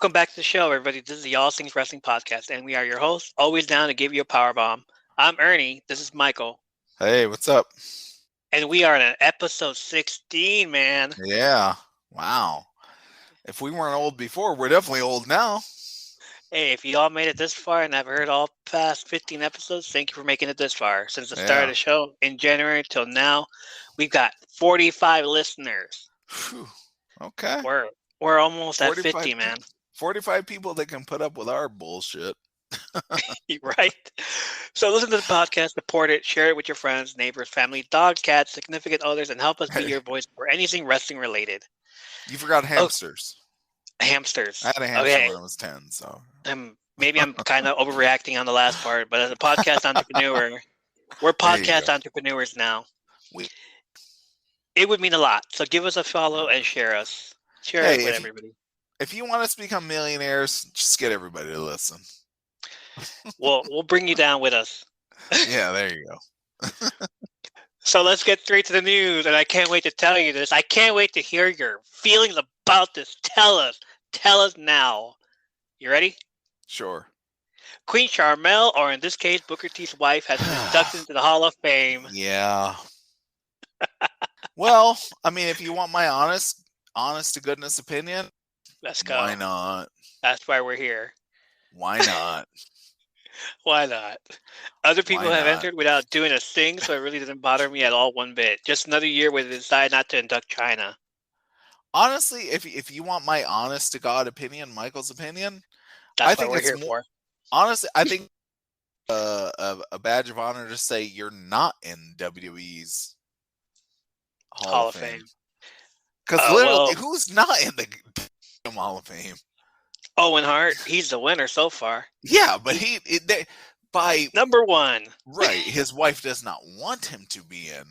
Welcome back to the show, everybody. This is the All Things Wrestling Podcast, and we are your hosts, always down to give you a power bomb. I'm Ernie. This is Michael. Hey, what's up? And we are in episode 16, man. Yeah. Wow. If we weren't old before, we're definitely old now. Hey, if you all made it this far and have heard all past 15 episodes, thank you for making it this far. Since the start of the show in January till now, we've got 45 listeners. Whew. Okay. We're almost at 50, man. 45 people that can put up with our bullshit. Right? So listen to the podcast, support it, share it with your friends, neighbors, family, dogs, cats, significant others, and help us be your voice for anything wrestling related. You forgot hamsters. Hamsters. I had a hamster when I was 10, so. Maybe I'm kind of overreacting on the last part, but as a podcast entrepreneur, we're podcast entrepreneurs now. It would mean a lot. So give us a follow and share us. Share it with everybody. If you want us to become millionaires, just get everybody to listen. We'll bring you down with us. Yeah, there you go. So let's get straight to the news, and I can't wait to tell you this. I can't wait to hear your feelings about this. Tell us now. You ready? Sure. Queen Charmel, or in this case, Booker T's wife, has been inducted into the Hall of Fame. Yeah. Well, I mean, if you want my honest to goodness opinion, let's go. Why not? That's why we're here. Why not? Why not? Other people have entered without doing a thing, so it really doesn't bother me at all one bit. Just another year where they decide not to induct China. Honestly, if you want my honest to God opinion, Michael's opinion, that's what we're here for. Honestly, I think a badge of honor to say you're not in WWE's Hall of Fame. Because literally, who's not in the Hall of Fame? Owen Hart, he's the winner so far. Yeah, but by number one. Right, his wife does not want him to be in.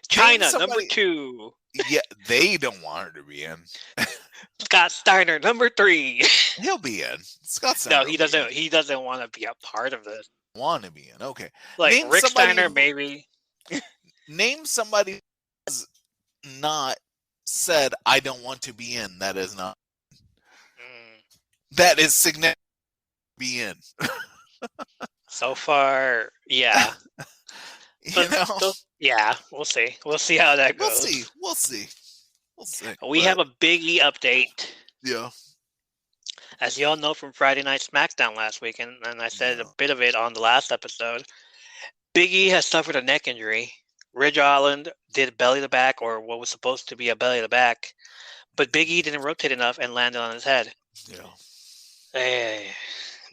China, number 2. Yeah, they don't want her to be in. Scott Steiner, number 3. He'll be in. Scott Steiner. No, he doesn't. He doesn't want to be a part of this. Want to be in? Okay. Like name Rick Steiner, maybe. Name somebody who has not said, "I don't want to be in." That is not. That is significant. Be in. So far, yeah. Yeah, we'll see. We'll see how that goes. We'll see. We have a Big E update. Yeah. As you all know from Friday Night SmackDown last week, and I said a bit of it on the last episode, Big E has suffered a neck injury. Ridge Holland did belly to back, or what was supposed to be a belly to back, but Big E didn't rotate enough and landed on his head. Yeah.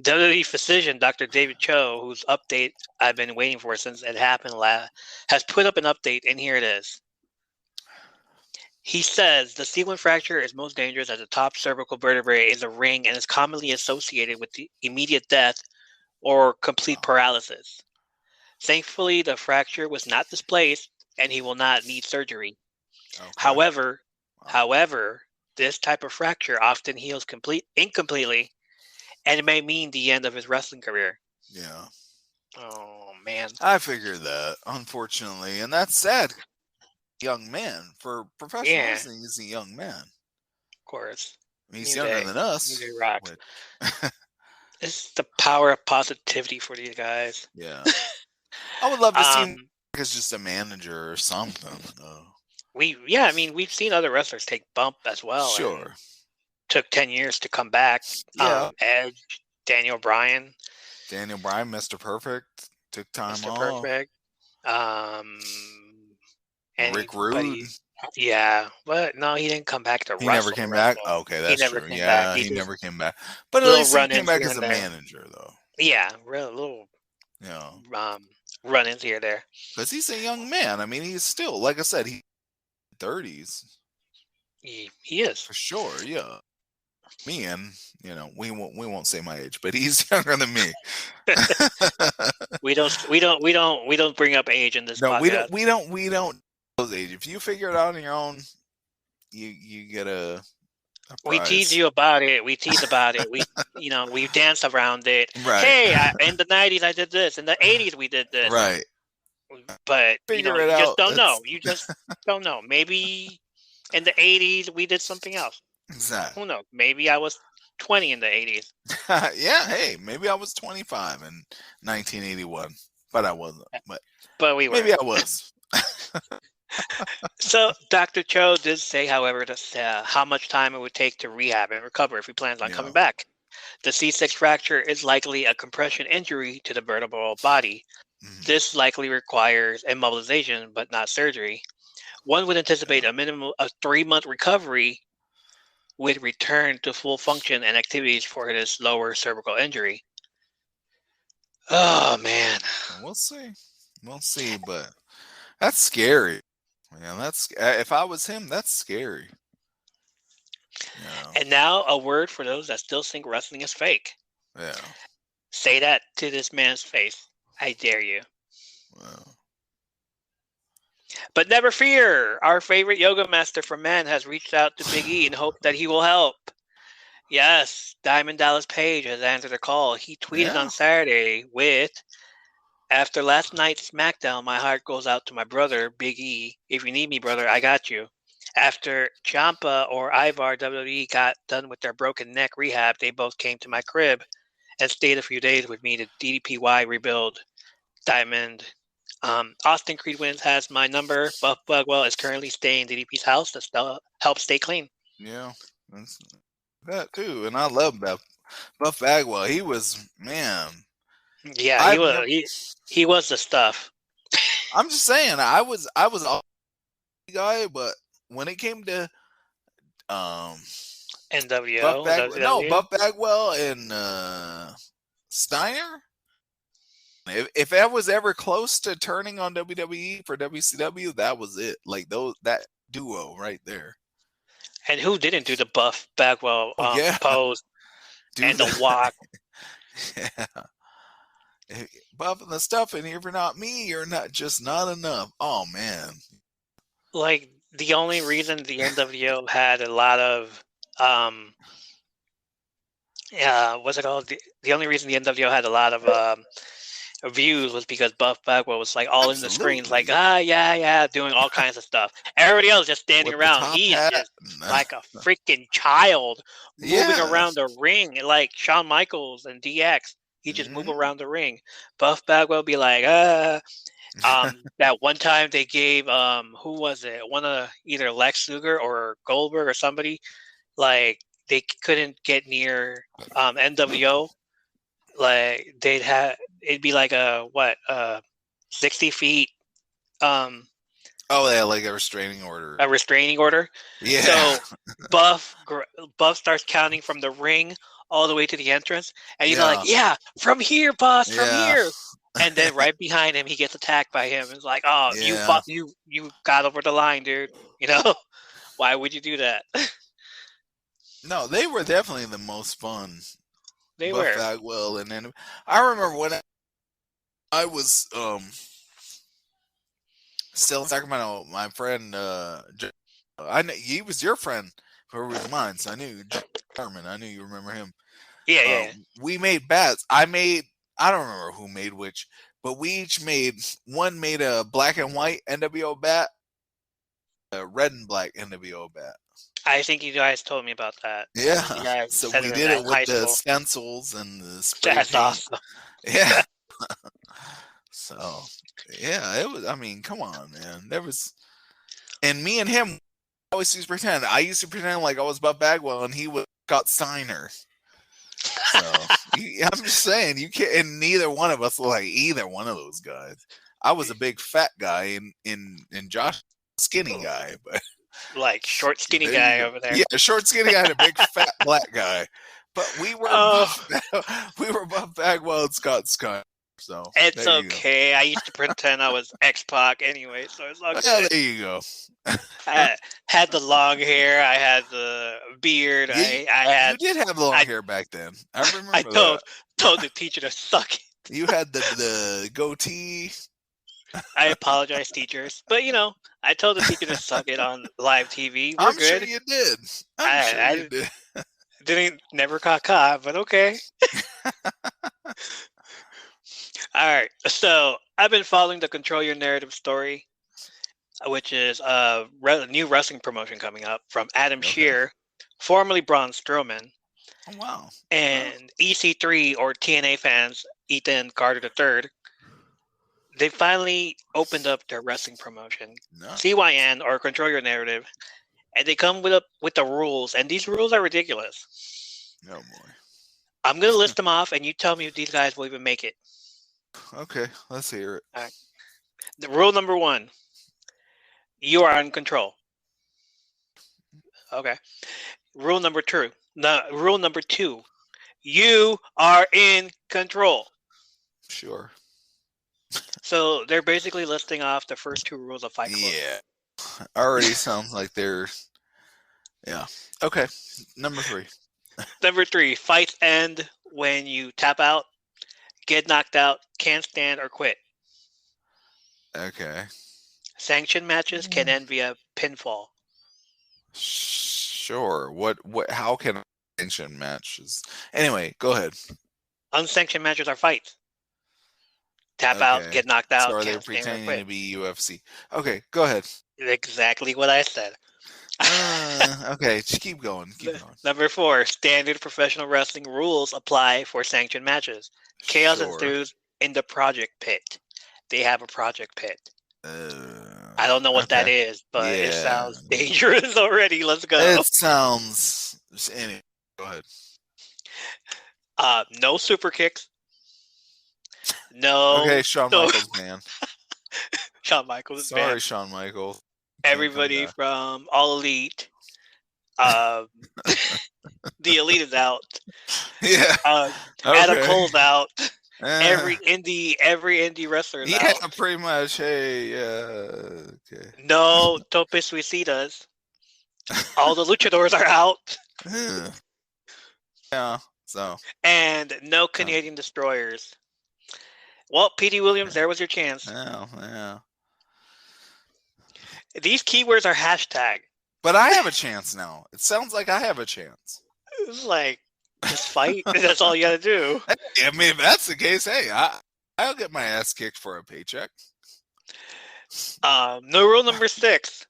WWE physician Dr. David Cho, whose update I've been waiting for since it happened has put up an update, and here it is. He says the C1 fracture is most dangerous as the top cervical vertebrae is a ring and is commonly associated with the immediate death or complete paralysis. Thankfully, the fracture was not displaced, and he will not need surgery. Okay. However, this type of fracture often heals incompletely, and it may mean the end of his wrestling career. Yeah. Oh, man. I figured that, unfortunately, and that's sad. Young man. For professional wrestling, he's a young man. Of course. He's younger than us. It's the power of positivity for these guys. Yeah. I would love to see him as just a manager or something. We've seen other wrestlers take bump as well. Sure. Took 10 years to come back. Yeah. Edge, Daniel Bryan, Mr. Perfect, took time off. Mr. Perfect. Rick Rude. Yeah, but no, he didn't come back to wrestle. He never came back? Okay, that's true. Yeah, he never came back. But at least he came back as a manager, though. Yeah, little run-ins here or there. Because he's a young man. I mean, he's still, like I said, he's 30s. He is. For sure, yeah. Me and, we won't say my age, but he's younger than me. we don't bring up age in this podcast. We don't those age. If you figure it out on your own, you get a we tease you about it. We tease about it. We dance around it. Right. Hey, in the 90s I did this. In the 80s we did this. Right. But figure you it out. Just don't know. You just don't know. Maybe in the 80s we did something else. Exactly. Who knows? Maybe I was 20 in the 80s. Yeah, hey, maybe I was 25 in 1981, but I wasn't. But we were. Maybe I was. So Dr. Cho did say, however, how much time it would take to rehab and recover if he plans on coming back. The C6 fracture is likely a compression injury to the vertebral body. This likely requires immobilization, but not surgery. One would anticipate a minimum of 3-month recovery with return to full function and activities for this lower cervical injury. Oh, man. We'll see, but that's scary. Man, that's if I was him, that's scary. And now a word for those that still think wrestling is fake. Yeah. Say that to this man's face. I dare you. Well. But never fear. Our favorite yoga master for men has reached out to Big E in hope that he will help. Yes, Diamond Dallas Page has answered a call. He tweeted on Saturday with, "After last night's SmackDown, my heart goes out to my brother, Big E. If you need me, brother, I got you. After Ciampa or Ivar WWE got done with their broken neck rehab, they both came to my crib and stayed a few days with me to DDPY rebuild. Diamond. Austin Creed Wins has my number. Buff Bagwell is currently staying in DDP's house to help stay clean." Yeah, that's that too. And I love Buff Bagwell. He was, man. Yeah, he was the stuff. I'm just saying, I was a guy, but when it came to NWO, Buff Bagwell and Steiner, if I was ever close to turning on WWE for WCW, that was it. Like that duo right there. And who didn't do the Buff Bagwell pose and the walk? Yeah. Buffing the stuff, and if you're not me, you're not enough. Oh man. Like, the only reason the NWO had a lot of what's it called? The only reason the NWO had a lot of views was because Buff Bagwell was like all in the screens, like doing all kinds of stuff. Everybody else just standing around. He's just like a freaking child moving around the ring, like Shawn Michaels and DX. He just move around the ring. Buff Bagwell be like, that one time they gave who was it? One of either Lex Luger or Goldberg or somebody, like they couldn't get near NWO. Like it'd be like 60 feet. Like a restraining order. A restraining order. Yeah. So Buff starts counting from the ring all the way to the entrance, and he's like, "Yeah, from here, boss, from here." And then right behind him, he gets attacked by him. It's like, "Oh, you got over the line, dude. You know, why would you do that?" No, they were definitely the most fun. They were. Bagwell, and then I remember when I was still in Sacramento, my friend I know he was your friend, who was mine, so I knew German. I knew you remember him. Yeah. We made bets. I don't remember who made which, but we each made a black and white NWO bat, a red and black NWO bat. I think you guys told me about that. Yeah, so we did it with the stencils and the spray paint. Awesome. Yeah. So, yeah, it was. I mean, come on, man. There was, and me and him always used to pretend. I used to pretend like I was Buff Bagwell, and he was Scott Steiner. So I'm just saying, you can't. And neither one of us look like either one of those guys. I was a big fat guy, in Josh, skinny guy, but. Like short skinny guy over there. Yeah, short skinny guy and a big fat black guy. But we were Buff Bagwell and Scott Steiner. So it's okay. I used to pretend I was X-Pac anyway, so it's okay. Yeah, there you go. I had the long hair. I had the beard. You did have long hair back then. I remember. I told the teacher to suck it. You had the goatee. I apologize, teachers, but I told the teacher to suck it on live TV. I'm good. Sure you did. I'm sure you did. Never caught, but okay. All right, so I've been following the Control Your Narrative story, which is a new wrestling promotion coming up from Adam Shear, formerly Braun Strowman. Oh, wow. And EC3 or TNA fans, Ethan Carter III, they finally opened up their wrestling promotion, CYN or Control Your Narrative, and they come with the rules, and these rules are ridiculous. Oh boy. I'm gonna list them off, and you tell me if these guys will even make it. Okay, let's hear it. All right. The rule number 1: you are in control. Okay. Rule number 2: you are in control. Sure. So they're basically listing off the first 2 rules of Fight Club. Yeah. Already sounds like they're. Yeah. Okay. Number 3. Number 3: fights end when you tap out, get knocked out, can't stand, or quit. Okay. Sanctioned matches can end via pinfall. Sure. What? How can sanctioned matches? Anyway, go ahead. Unsanctioned matches are fights. Tap out, get knocked out, so are they can't stand, or pretending quit. to be UFC? Okay, go ahead. Exactly what I said. Okay, just keep going. Number 4: standard professional wrestling rules apply for sanctioned matches. Chaos ensues in the project pit. They have a project pit. I don't know what that is, but it sounds dangerous already. Let's go. It sounds. Anyway, go ahead. No super kicks. No. Okay, Shawn Michaels, man. Shawn Michaels is banned. Sorry, Shawn Michaels. Everybody from All Elite. The Elite is out. Yeah. Adam Cole's out. Every indie wrestler is out. Yeah, pretty much. Hey, okay. No Tope Suicidas. All the luchadors are out. Yeah. So. And no Canadian destroyers. Well, P.D. Williams, there was your chance. Oh, yeah. These keywords are hashtag. But I have a chance now. It sounds like I have a chance. It's like, just fight. That's all you gotta do. I mean, if that's the case, hey, I'll get my ass kicked for a paycheck. No rule number 6.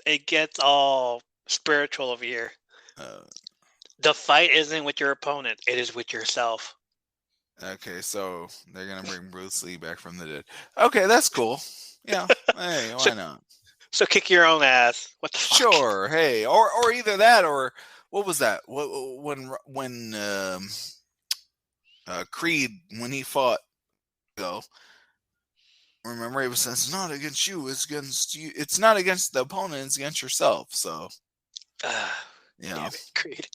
It gets all spiritual over here. The fight isn't with your opponent. It is with yourself. Okay, so they're going to bring Bruce Lee back from the dead. Okay, that's cool. Yeah. Hey, why not? So kick your own ass. What the fuck? Sure. Hey, or either that, or what was that? When Creed, when he fought, remember he was saying, it's not against you, it's against you. It's not against the opponent, it's against yourself. So, yeah. Creed.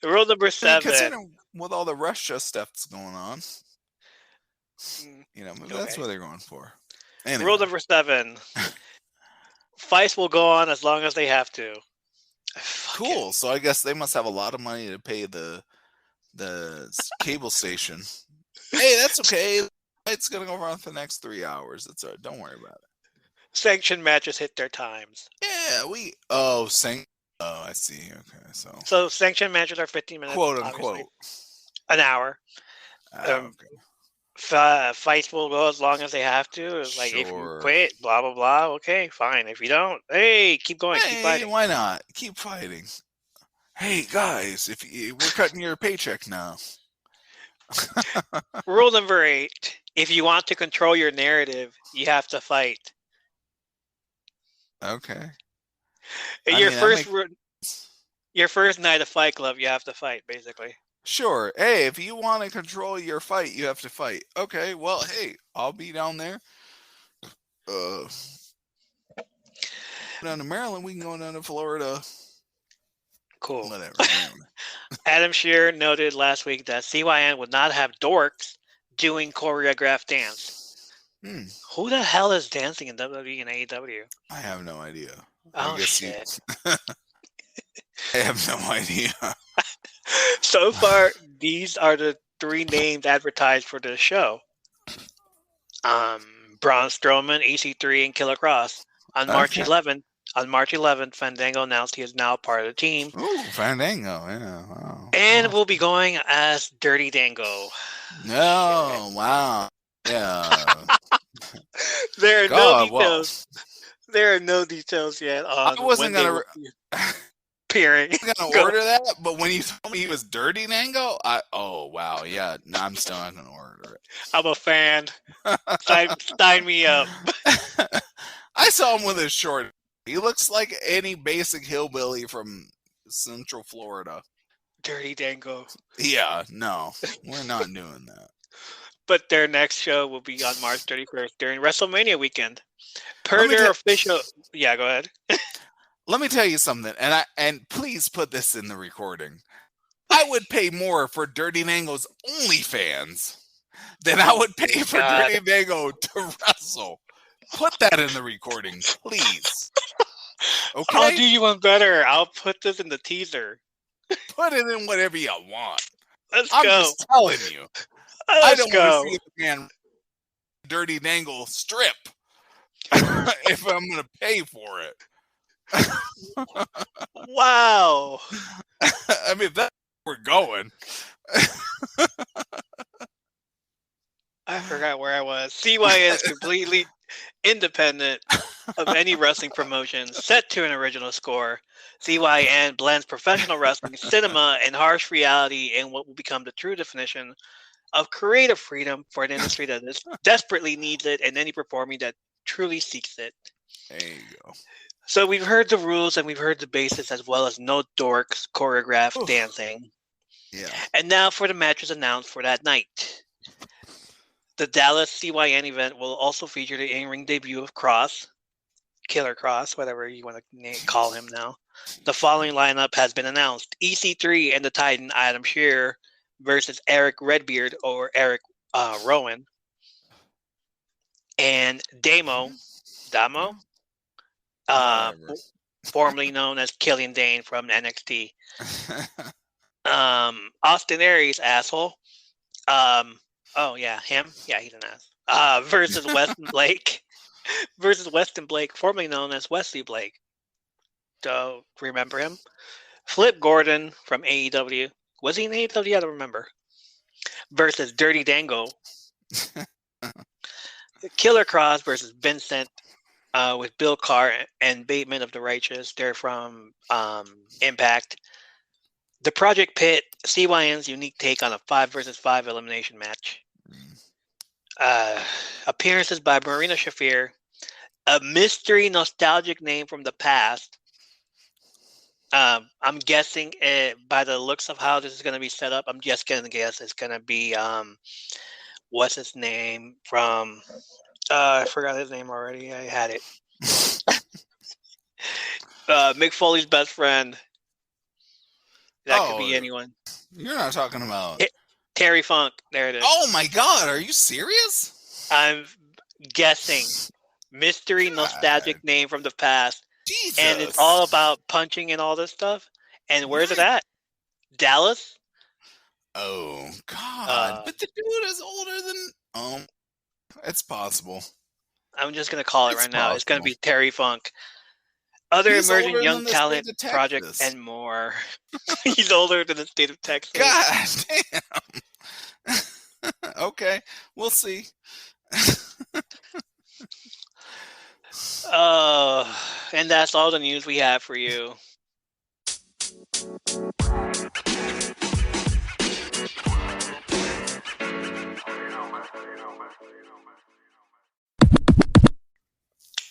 Rule number 7. Considering with all the Russia stuff that's going on, maybe that's what they're going for. Anyway. Rule number 7. Fights will go on as long as they have to. Cool. So I guess they must have a lot of money to pay the cable station. Hey, that's okay. It's gonna go on for the next 3 hours. That's all right. Don't worry about it. Sanctioned matches hit their times. Yeah, I see. Okay, so sanctioned matches are 15 minutes, quote unquote, an hour. Fights will go as long as they have to. It's like, if you quit, blah blah blah. Okay, fine. If you don't, hey, keep going, keep fighting. Why not? Keep fighting. Hey guys, we're cutting your paycheck now. Rule number 8: if you want to control your narrative, you have to fight. Okay. Your first night of Fight Club, you have to fight, basically. Sure. Hey, if you want to control your fight, you have to fight. Okay. Well, hey, I'll be down there. Down to Maryland, we can go down to Florida. Cool. Whatever. Adam Shearer noted last week that CYN would not have dorks doing choreographed dance. Who the hell is dancing in WWE and AEW? I have no idea. Oh, shit. I have no idea. So far, these are the 3 names advertised for the show. Braun Strowman, EC3, and Killer Cross. On March 11th, Fandango announced he is now part of the team. Ooh, Fandango, yeah. Wow. And will be going as Dirty Dango. No, wow. Yeah. There are no details. There are no details yet on I wasn't going to... appearing. I'm gonna order that, but when you told me he was Dirty Dango, wow, yeah, no, I'm still not gonna order it. I'm a fan. Sign me up. I saw him with his short. He looks like any basic hillbilly from Central Florida. Dirty Dango. Yeah, no, we're not doing that. But their next show will be on March 31st during WrestleMania weekend. Per their official... Yeah, go ahead. Let me tell you something, and please put this in the recording. I would pay more for Dirty Dango's OnlyFans than I would pay for Dirty Dango to wrestle. Put that in the recording, please. Okay? I'll do you one better. I'll put this in the teaser. Put it in whatever you want. I'm just telling you. I don't want to see a man Dirty Dango strip if I'm going to pay for it. Wow. I mean, that's where we're going. I forgot where I was. CY is completely independent of any wrestling promotion, set to an original score. CYN blends professional wrestling, cinema, and harsh reality in what will become the true definition of creative freedom for an industry that desperately needs it and any performer that truly seeks it. There you go. So we've heard the rules and we've heard the basics, as well as no dorks choreographed dancing. Yeah. And now for the matches announced for that night. The Dallas CYN event will also feature the in-ring debut of Cross, Killer Cross, whatever you want to call him now. The following lineup has been announced. EC3 and the Titan Adam Shearer versus Eric Redbeard or Eric Rowan. And Damo, formerly known as Killian Dane from NXT. Austin Aries, asshole. Oh yeah, him. Yeah, he's an ass. Versus Weston Blake. Formerly known as Wesley Blake. Don't remember him. Flip Gordon from AEW. Was he in AEW? I don't remember. Versus Dirty Dango. Killer Cross versus Vincent with Bill Carr and Bateman of the Righteous. They're from Impact. The Project Pit, CYN's unique take on a 5 versus 5 elimination match. Appearances by Marina Shafir, a mystery nostalgic name from the past. I'm guessing by the looks of how this is going to be set up, I'm just going to guess it's going to be, what's his name from, I forgot his name already. I had it. Mick Foley's best friend. That could be anyone. You're not talking about Terry Funk. There it is. Oh my God, are you serious? I'm guessing mystery nostalgic name from the past. Jesus. And it's all about punching and all this stuff. And where's it at? Dallas? Oh God. But the dude is older than it's possible. I'm just gonna call it right now. It's gonna be Terry Funk. Other emerging young talent projects and more. He's older than the state of Texas. God damn. Okay, we'll see. And that's all the news we have for you.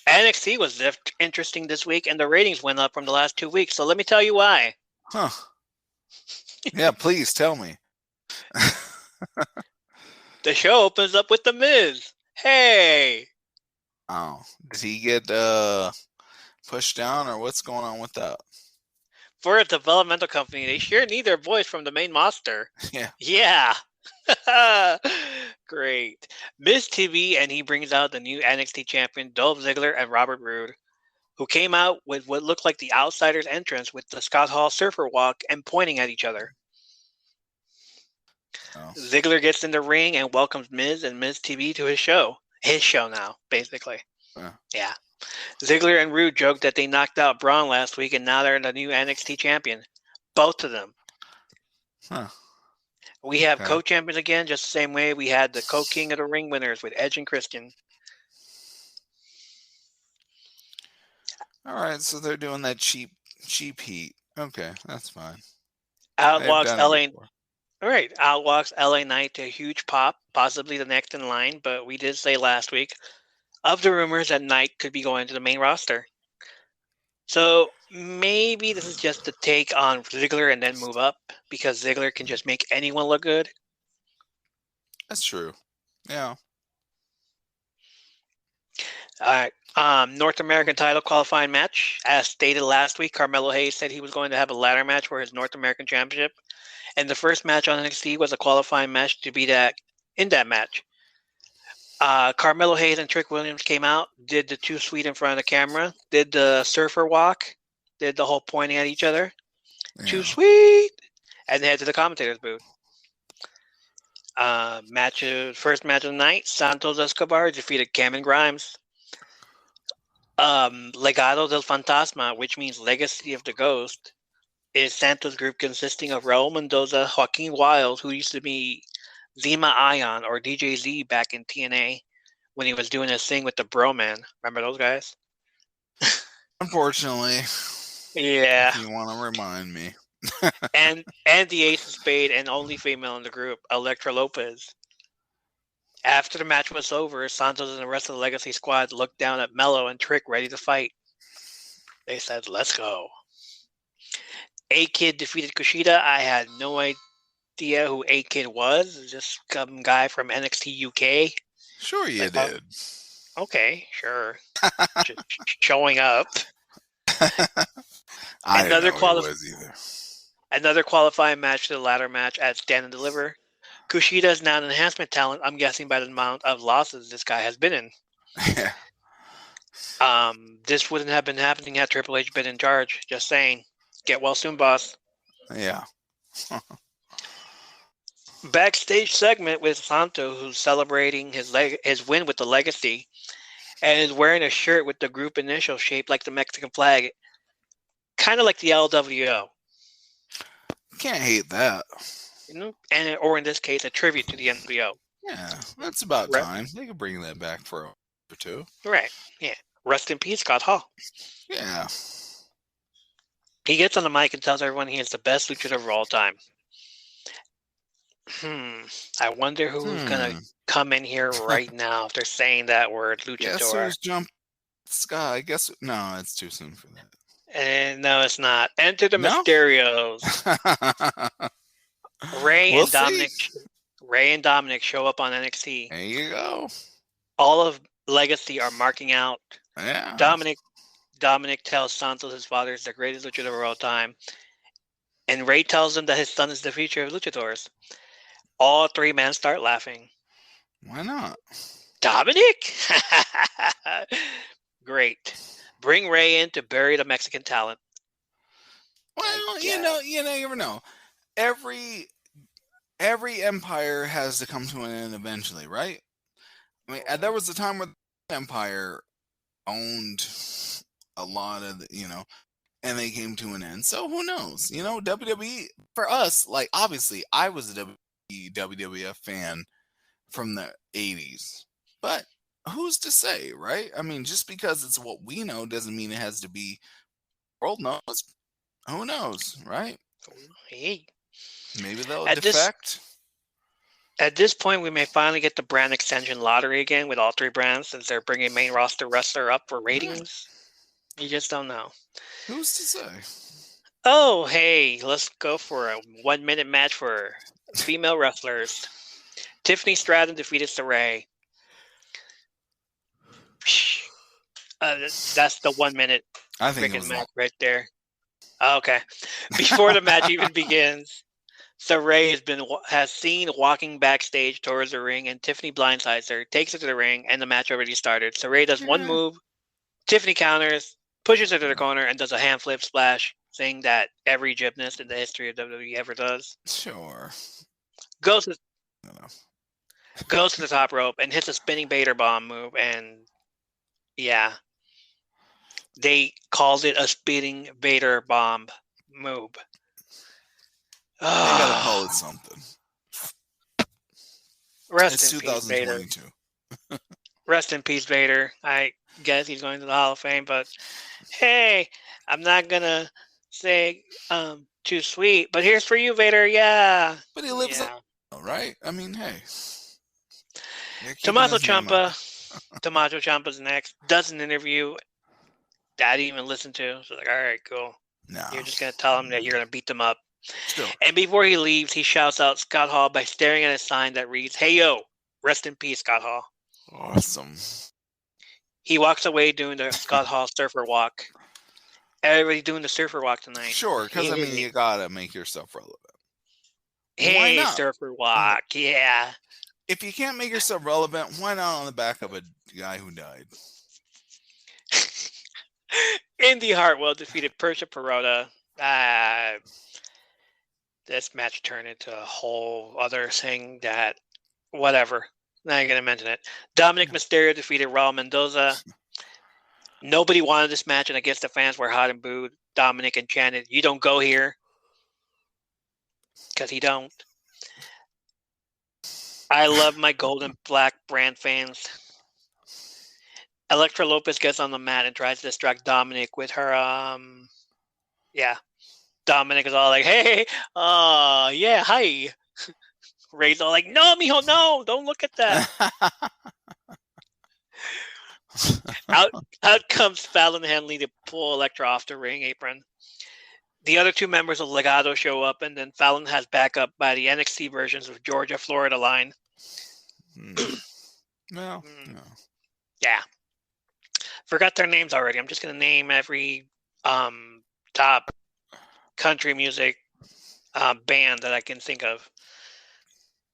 NXT was interesting this week, and the ratings went up from the last 2 weeks. So let me tell you why. Huh. Yeah, please tell me. The show opens up with The Miz. Hey. Oh, did he get pushed down, or what's going on with that? For a developmental company, they sure need their voice from the main roster. Yeah. Yeah. Great. Miz TV, and he brings out the new NXT champion, Dolph Ziggler and Robert Roode, who came out with what looked like the Outsiders entrance with the Scott Hall Surfer walk and pointing at each other. Oh. Ziggler gets in the ring and welcomes Miz and Miz TV to his show. His show now, basically. Yeah. Ziggler and Roode joked that they knocked out Braun last week, and now they're the new NXT champion. Both of them. Huh. We have co-champions again, just the same way we had the co-king of the ring winners with Edge and Christian. All right, so they're doing that cheap heat. Okay, that's fine. Outwalks LA. All right, outwalks LA Knight to a huge pop, possibly the next in line. But we did say last week of the rumors that Knight could be going to the main roster. So maybe this is just the take on Ziggler and then move up because Ziggler can just make anyone look good. That's true. Yeah. All right. North American title qualifying match. As stated last week, Carmelo Hayes said he was going to have a ladder match for his North American Championship. And the first match on NXT was a qualifying match to be in that match. Carmelo Hayes and Trick Williams came out, did the too sweet in front of the camera, did the surfer walk, did the whole pointing at each other. Yeah. Too sweet! And head to the commentator's booth. First match of the night, Santos Escobar defeated Cameron Grimes. Legado del Fantasma, which means Legacy of the Ghost, is Santos' group consisting of Raul Mendoza, Joaquin Wilde, who used to be Zima Ion or DJ Z back in TNA when he was doing his thing with the Bro Man. Remember those guys? Unfortunately. Yeah. If you want to remind me. and the Ace of Spade and only female in the group, Elektra Lopez. After the match was over, Santos and the rest of the Legacy squad looked down at Mello and Trick ready to fight. They said, let's go. A-Kid defeated Kushida. I had no idea who A-Kid was. Just some guy from NXT UK. Sure you did. Okay, sure. Showing up. I didn't know who it was either. Another qualifying match to the ladder match at Stand and Deliver. Kushida is now an enhancement talent, I'm guessing by the amount of losses this guy has been in. Yeah. This wouldn't have been happening had Triple H been in charge. Just saying. Get well soon, boss. Yeah. Backstage segment with Santo, who's celebrating his win with the Legacy, and is wearing a shirt with the group initial shaped like the Mexican flag, kind of like the LWO. Can't hate that. You know, or in this case, a tribute to the NWO. Yeah, that's about time. They could bring that back for a or two. Right. Yeah. Rest in peace, Scott Hall. Yeah. He gets on the mic and tells everyone he is the best luchador of all time. I wonder who's gonna come in here right now if they're saying that word, luchador. Guess who's jumped sky? I guess no, it's too soon for that. And no, it's not. Enter the Mysterios. Ray and Dominic show up on NXT. There you go. All of Legacy are marking out. Yeah. Dominic tells Santos his father is the greatest luchador of all time. And Ray tells him that his son is the future of luchadors. All three men start laughing. Why not? Dominic? Great. Bring Ray in to bury the Mexican talent. Well, you never know. Every empire has to come to an end eventually, right? I mean, there was a time where the empire owned a lot of and they came to an end. So who knows? WWE for us, like obviously, I was a WWF fan from the 80s, but who's to say, right? I mean, just because it's what we know doesn't mean it has to be. World knows. Who knows, right? Hey. Maybe they'll defect. At this point, we may finally get the brand extension lottery again with all three brands since they're bringing main roster wrestler up for ratings. You just don't know. Who's to say? Oh, hey, let's go for a 1-minute match for female wrestlers. Tiffany Stratton defeated Saray. That's the 1-minute freaking match right there. Okay. Before the match even begins, Saray has seen walking backstage towards the ring, and Tiffany blindsides her, takes her to the ring, and the match already started. Saray does one move, Tiffany counters, pushes her to the corner, and does a hand flip splash, saying that every gymnast in the history of WWE ever does. Sure. Goes to the top rope and hits a spinning Bader bomb move, and yeah, they called it a spinning Bader bomb move. They gotta call it something. Rest in peace, Vader. Rest in peace, Vader. I guess he's going to the Hall of Fame, but hey, I'm not gonna say, too sweet. But here's for you, Vader. Yeah. But he lives right? I mean, hey. Tommaso Ciampa's next. Does an interview that I didn't even listen to. So like, all right, cool. No. You're just going to tell him that you're going to beat them up. Still. And before he leaves, he shouts out Scott Hall by staring at a sign that reads, "Hey, yo, rest in peace, Scott Hall." Awesome. He walks away doing the Scott Hall surfer walk. Everybody's doing the surfer walk tonight. Sure, because, I mean, you got to make yourself relevant. Hey, why not? Surfer walk, yeah. If you can't make yourself relevant, why not on the back of a guy who died? Indy Hartwell defeated Persia Pirotta. This match turned into a whole other thing that, whatever. Not going to mention it. Dominic Mysterio defeated Raul Mendoza. Nobody wanted this match, and I guess the fans were hot and booed. Dominic and chanted, "You don't go here." Because he don't. I love my golden black brand fans. Elektra Lopez gets on the mat and tries to distract Dominic with her, Dominic is all like, "Hey, yeah, hi." Ray's all like, "No, mijo, no, don't look at that." Out comes Fallon Henley to pull Elektra off the ring apron. The other two members of Legado show up, and then Fallon has backup by the NXT versions of Georgia, Florida line. No. Yeah. Forgot their names already. I'm just going to name every top country music band that I can think of.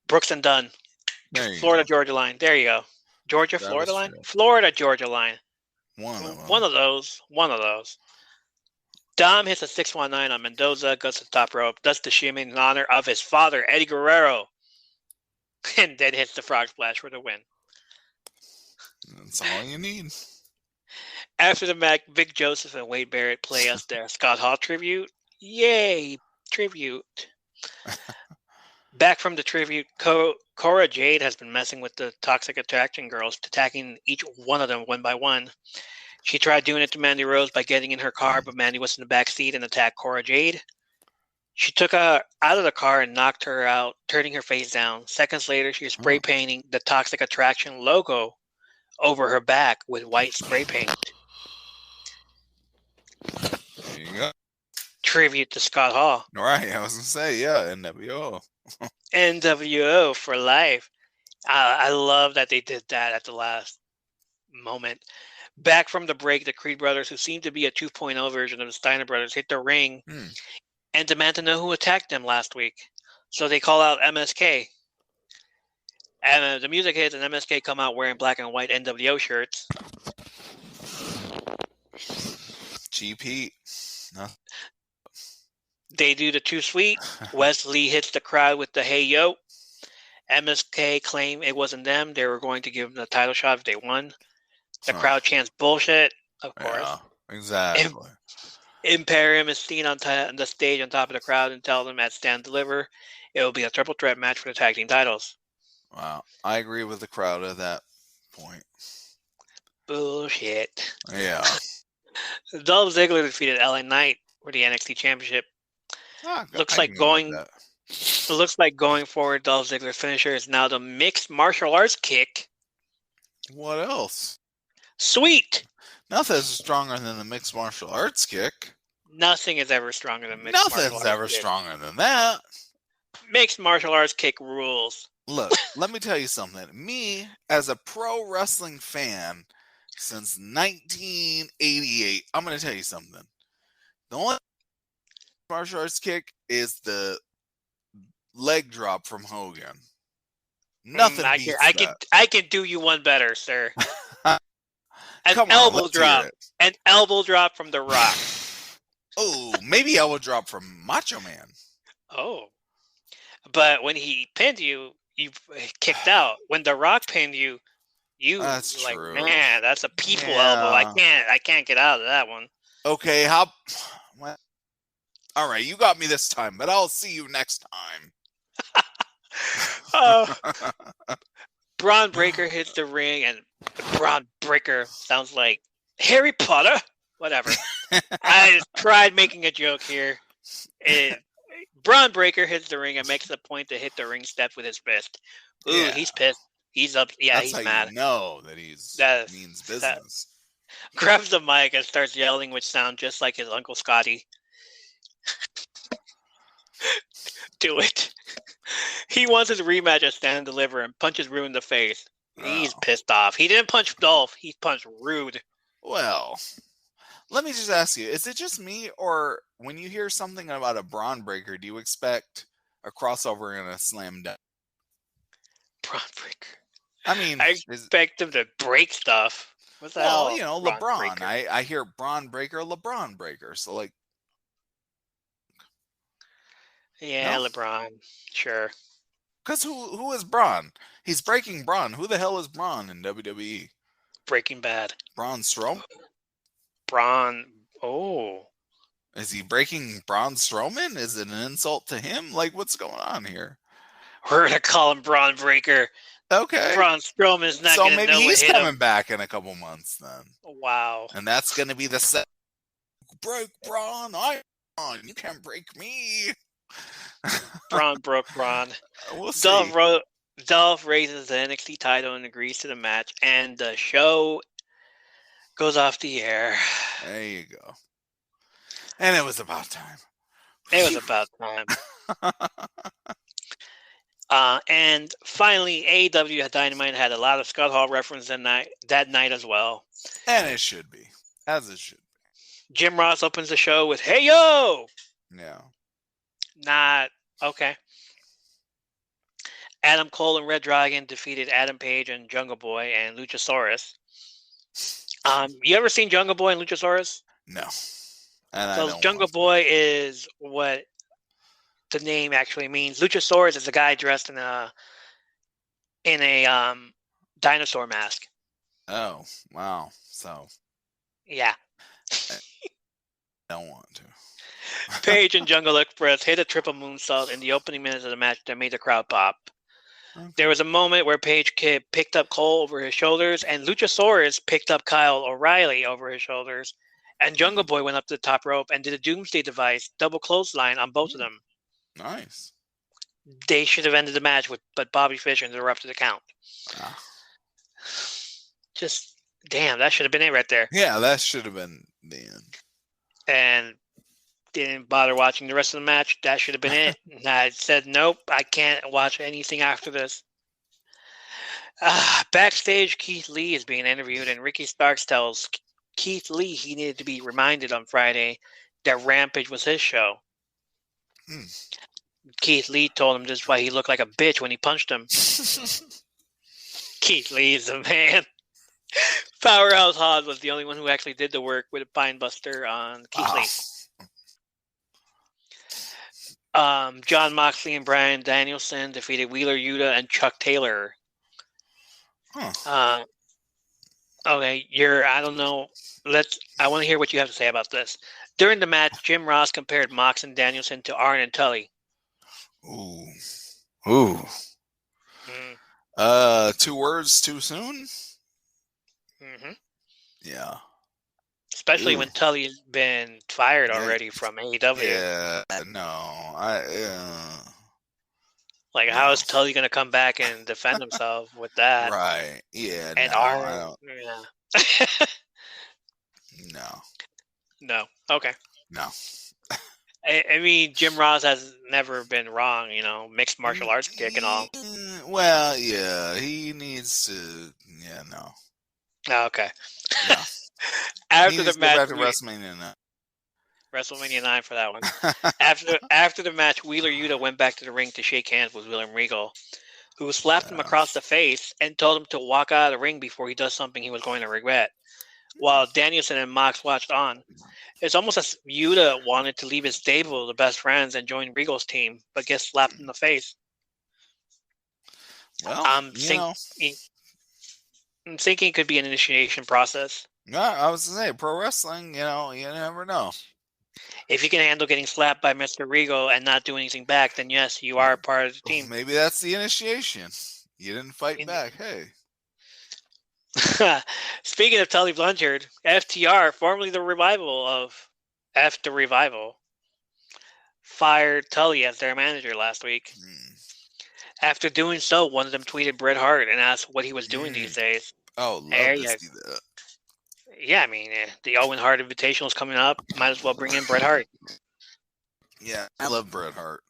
Brooks and Dunn. Florida, Georgia line. There you go. Georgia, Florida line? Florida, Georgia line. One of those. Dom hits a 619 on Mendoza, goes to the top rope, does the shimmy in honor of his father, Eddie Guerrero, and then hits the frog splash for the win. That's all you need. After the match, Vic Joseph and Wade Barrett play us their Scott Hall tribute. Yay, tribute. Back from the tribute, Cora Jade has been messing with the Toxic Attraction girls, attacking each one of them one by one. She tried doing it to Mandy Rose by getting in her car, but Mandy was in the back seat and attacked Cora Jade. She took her out of the car and knocked her out, turning her face down. Seconds later, she was spray painting the Toxic Attraction logo over her back with white spray paint. There you go. Tribute to Scott Hall. Right, I was going to say, yeah, NWO. NWO for life. I love that they did that at the last moment. Back from the break, the Creed brothers, who seem to be a 2.0 version of the Steiner brothers, hit the ring and demand to know who attacked them last week. So they call out MSK. And the music hits, and MSK come out wearing black and white NWO shirts. GP. No. They do the too sweet. Wesley hits the crowd with the "Hey yo." MSK claim it wasn't them. They were going to give them the title shot if they won. The crowd chants bullshit, of course. Yeah, exactly. Imperium is seen on the stage on top of the crowd and tell them at Stand Deliver it will be a triple threat match for the tag team titles. Wow. I agree with the crowd at that point. Bullshit. Yeah. Dolph Ziggler defeated LA Knight for the NXT Championship. Looks like going forward, Dolph Ziggler's finisher is now the mixed martial arts kick. What else? Sweet. Nothing's stronger than the mixed martial arts kick. Nothing is ever stronger than mixed martial arts kick. Nothing's ever stronger than that. Mixed martial arts kick rules. Look, let me tell you something. Me, as a pro wrestling fan since 1988, I'm going to tell you something. The only martial arts kick is the leg drop from Hogan. Nothing beats that. I can do you one better, sir. An elbow drop from The Rock. Oh, maybe elbow drop from Macho Man. Oh, but when he pinned you, you kicked out. When The Rock pinned you, that's like, true. Man, that's a people elbow. I can't get out of that one. Okay, all right, you got me this time, but I'll see you next time. Braun Breaker hits the ring, and Braun Breaker sounds like Harry Potter. Whatever. I tried making a joke here. Braun Breaker hits the ring and makes the point to hit the ring steps with his fist. Ooh, he's pissed. He's up. Yeah, That's he's how mad. You know that means business. Grabs the mic and starts yelling, which sound just like his Uncle Scotty. Do it. He wants his rematch at Stand and Deliver and punches Rude in the face. He's pissed off. He didn't punch Dolph. He punched Rude. Well, let me just ask you, is it just me, or when you hear something about a Braun Breaker, do you expect a crossover and a slam dunk? Braun Breaker. I mean, I expect him to break stuff. What the hell? You know, LeBron. I hear Braun Breaker, LeBron Breaker. So, like... Yeah, no? LeBron. Sure. Because who is Braun? He's breaking Braun. Who the hell is Braun in WWE? Breaking Bad. Braun Strowman? Braun. Oh. Is he breaking Braun Strowman? Is it an insult to him? Like, what's going on here? We're going to call him Braun Breaker. Okay. Braun Strowman's not going to know what hit him. So maybe he's coming back in a couple months then. Wow. And that's going to be the set. Break Braun. You can't break me. Braun broke Braun. We'll see. Dolph raises the NXT title and agrees to the match, and the show goes off the air. There you go. And it was about time. It was about time. And finally, AEW Dynamite had a lot of Scott Hall reference that night as well. And it should be. As it should be. Jim Ross opens the show with, "Hey, yo!" Yeah. Not okay. Adam Cole and Red Dragon defeated Adam Page and Jungle Boy and Luchasaurus. You ever seen Jungle Boy and Luchasaurus? No. So Jungle Boy is what the name actually means. Luchasaurus is a guy dressed in a dinosaur mask. Oh, wow. So. Yeah. I don't want to. Page and Jungle Express hit a triple moonsault in the opening minutes of the match that made the crowd pop. Okay. There was a moment where Page picked up Cole over his shoulders, and Luchasaurus picked up Kyle O'Reilly over his shoulders, and Jungle Boy went up to the top rope and did a Doomsday Device double clothesline on both of them. Nice. They should have ended the match, but Bobby Fish interrupted the count. Just, damn, that should have been it right there. Yeah, that should have been the end. And didn't bother watching the rest of the match. That should have been it. And I said, nope, I can't watch anything after this. Backstage, Keith Lee is being interviewed, and Ricky Starks tells Keith Lee he needed to be reminded on Friday that Rampage was his show. Keith Lee told him this is why he looked like a bitch when he punched him. Keith Lee is the man. Powerhouse Hobbs was the only one who actually did the work with a Pinebuster on Keith Lee. John Moxley and Bryan Danielson defeated Wheeler Yuta and Chuck Taylor. Okay, I don't know. I want to hear what you have to say about this. During the match, Jim Ross compared Mox and Danielson to Arn and Tully. Ooh. 2 words too soon? Mm-hmm. Yeah. Especially when Tully's been fired already from AEW. Yeah, no. How is Tully going to come back and defend himself with that? Right. Yeah. And Arn. Yeah. No. Okay. No. I mean, Jim Ross has never been wrong, mixed martial arts kick and all. Well, yeah, he needs to. Yeah, no. Oh, okay. Yeah. After the match, back to WrestleMania 9. WrestleMania 9 for that one. After the match, Wheeler Yuta went back to the ring to shake hands with William Regal, who slapped him across the face and told him to walk out of the ring before he does something he was going to regret. While Danielson and Mox watched on, it's almost as Yuta wanted to leave his stable, the best friends, and join Regal's team, but gets slapped in the face. Well, I'm thinking it could be an initiation process. No, I was going to say, pro wrestling, you never know. If you can handle getting slapped by Mr. Regal and not do anything back, then yes, you are a part of the team. Maybe that's the initiation. You didn't fight back. Hey. Speaking of Tully Blanchard, FTR, formerly the Revival of F the Revival, fired Tully as their manager last week. After doing so, one of them tweeted Bret Hart and asked what he was doing these days. Oh, love to see that. Yeah, I mean, the Owen Hart Invitational is coming up. Might as well bring in Bret Hart. Yeah, I love Bret Hart.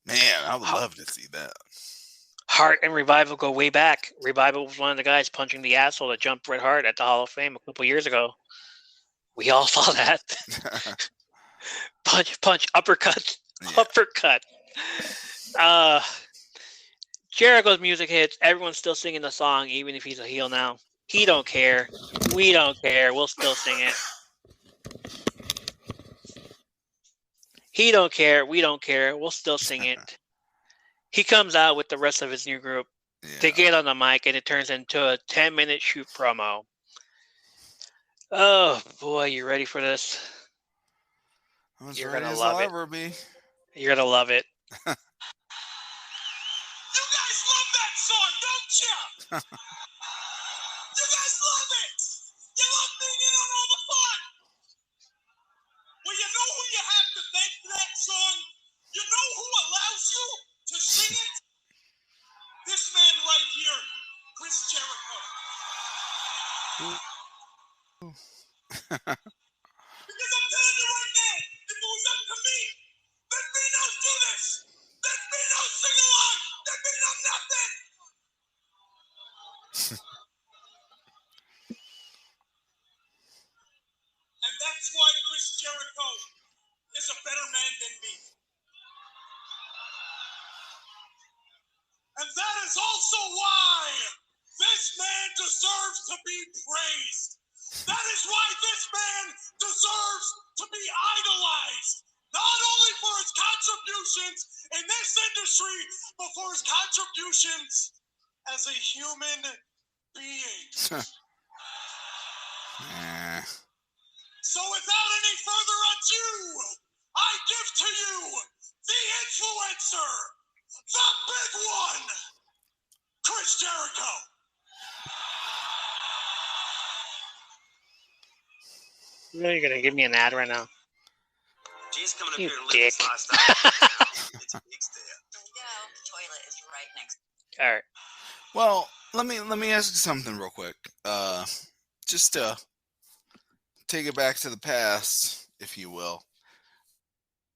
Man, I would love to see that. Hart and Revival go way back. Revival was one of the guys punching the asshole that jumped Bret Hart at the Hall of Fame a couple years ago. We all saw that. punch, uppercut, uppercut. Jericho's music hits. Everyone's still singing the song, even if he's a heel now. He don't care. We don't care. We'll still sing it. He don't care. We don't care. We'll still sing it. He comes out with the rest of his new group. They get on the mic, and it turns into a 10-minute shoot promo. Oh, boy, you ready for this? You're going to love it. You're going to love it. You guys love that song, don't you? You guys love it. You love being in on all the fun. Well, you know who you have to thank for that song? You know who allows you to sing it? This man right here, Chris Jericho. Because I'm telling you right now, if it was up to me, there'd be no do this. There'd be no sing along. There'd be no nothing. And that's why Chris Jericho is a better man than me. And that is also why this man deserves to be praised. That is why this man deserves to be idolized. Not only for his contributions in this industry, but for his contributions as a human being. So without any further ado, I give to you the influencer, the big one, Chris Jericho. You know you're going to give me an ad right now. G's coming up You here to dick. lick his last time. It's a big step. There you go. The toilet is right next. All right. Well, let me ask you something real quick. Just to take it back to the past, if you will.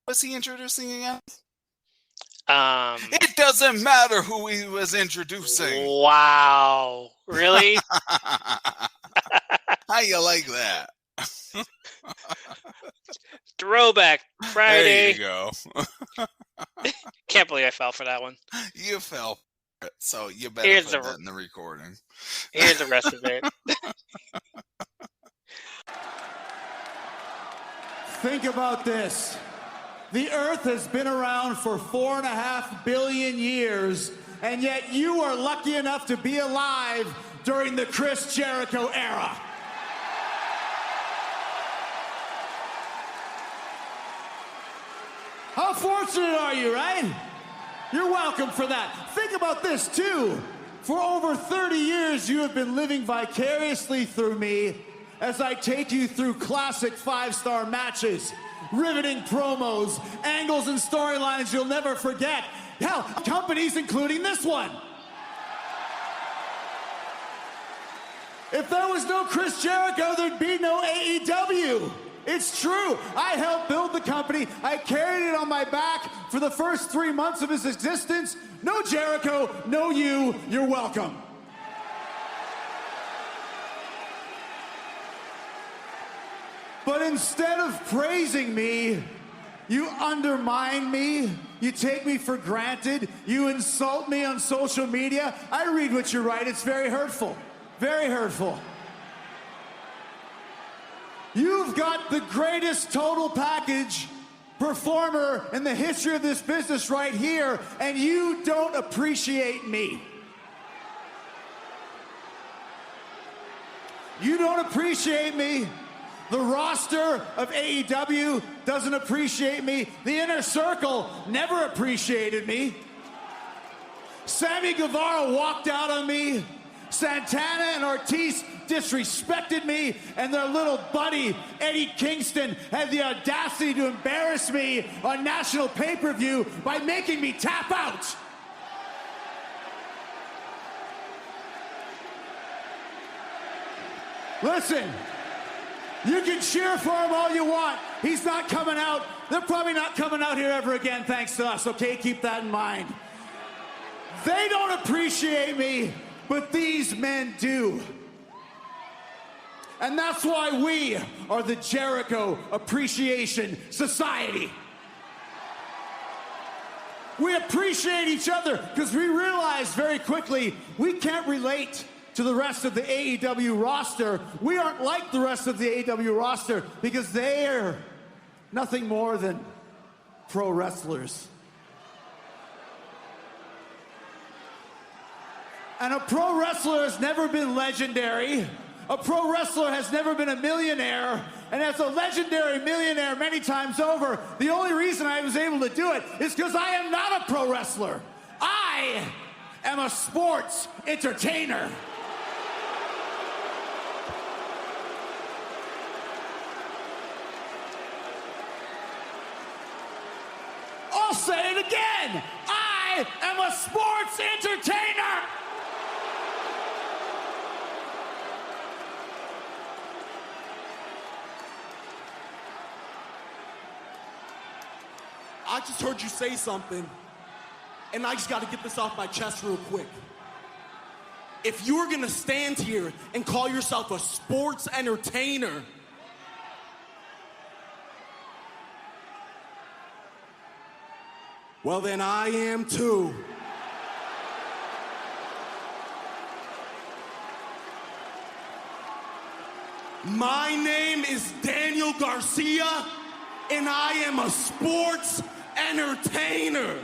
Was he introducing again? It doesn't matter who he was introducing. Wow. Really? How you like that? Throwback Friday. There you go. Can't believe I fell for that one. You fell for it, so you better put that in the recording. Here's the rest of it. Think about this. The Earth has been around for 4.5 billion years, and yet you are lucky enough to be alive during the Chris Jericho era. How fortunate are you, right? You're welcome for that. Think about this, too. For over 30 years, you have been living vicariously through me as I take you through classic 5-star matches, riveting promos, angles and storylines you'll never forget. Hell, companies including this one. If there was no Chris Jericho, there'd be no AEW. It's true. I helped build the company. I carried it on my back for the first 3 months of its existence. No Jericho, no you. You're welcome. But instead of praising me, you undermine me. You take me for granted. You insult me on social media. I read what you write. It's very hurtful. Very hurtful. You've got the greatest total package performer in the history of this business right here, and you don't appreciate me. You don't appreciate me. The roster of AEW doesn't appreciate me. The Inner Circle never appreciated me. Sammy Guevara walked out on me. Santana and Ortiz disrespected me, and their little buddy, Eddie Kingston, had the audacity to embarrass me on national pay-per-view by making me tap out. Listen, you can cheer for him all you want. He's not coming out. They're probably not coming out here ever again thanks to us, okay? Keep that in mind. They don't appreciate me, but these men do. And that's why we are the Jericho Appreciation Society. We appreciate each other because we realize very quickly we can't relate to the rest of the AEW roster. We aren't like the rest of the AEW roster because they're nothing more than pro wrestlers. And a pro wrestler has never been legendary. A pro wrestler has never been a millionaire. And as a legendary millionaire many times over, the only reason I was able to do it is because I am not a pro wrestler. I am a sports entertainer. I'll say it again. I am a sports entertainer. I just heard you say something, and I just got to get this off my chest real quick. If you're gonna stand here and call yourself a sports entertainer, well, then I am too. My name is Daniel Garcia, and I am a sports entertainer.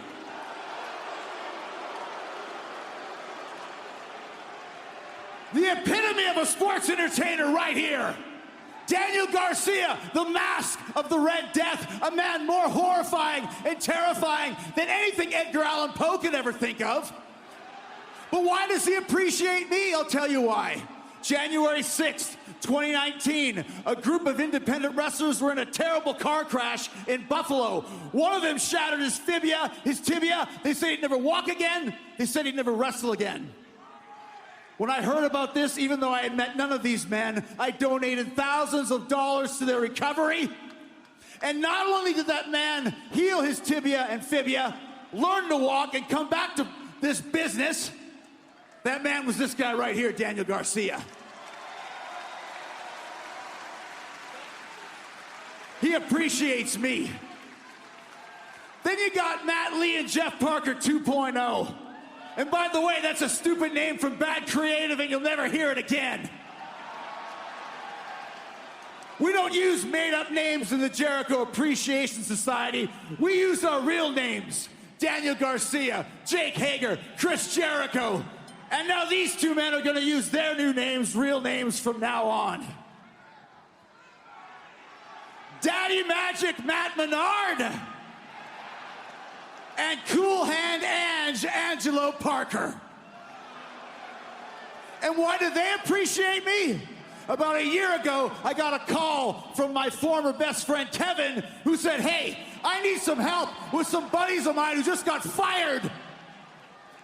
The epitome of a sports entertainer right here. Daniel Garcia, the mask of the Red Death, a man more horrifying and terrifying than anything Edgar Allan Poe could ever think of. But why does he appreciate me? I'll tell you why. January 6th, 2019, a group of independent wrestlers were in a terrible car crash in Buffalo. One of them shattered his tibia. They said he'd never walk again. They said he'd never wrestle again. When I heard about this, even though I had met none of these men, I donated thousands of dollars to their recovery. And not only did that man heal his tibia and fibia, learn to walk, and come back to this business, that man was this guy right here, Daniel Garcia. He appreciates me. Then you got Matt Lee and Jeff Parker 2.0. And by the way, that's a stupid name from Bad Creative, and you'll never hear it again. We don't use made-up names in the Jericho Appreciation Society. We use our real names. Daniel Garcia, Jake Hager, Chris Jericho. And now these two men are going to use their new names, real names, from now on. Daddy Magic Matt Menard. And Cool Hand Ange Angelo Parker. And why do they appreciate me? About a year ago, I got a call from my former best friend Kevin, who said, hey, I need some help with some buddies of mine who just got fired.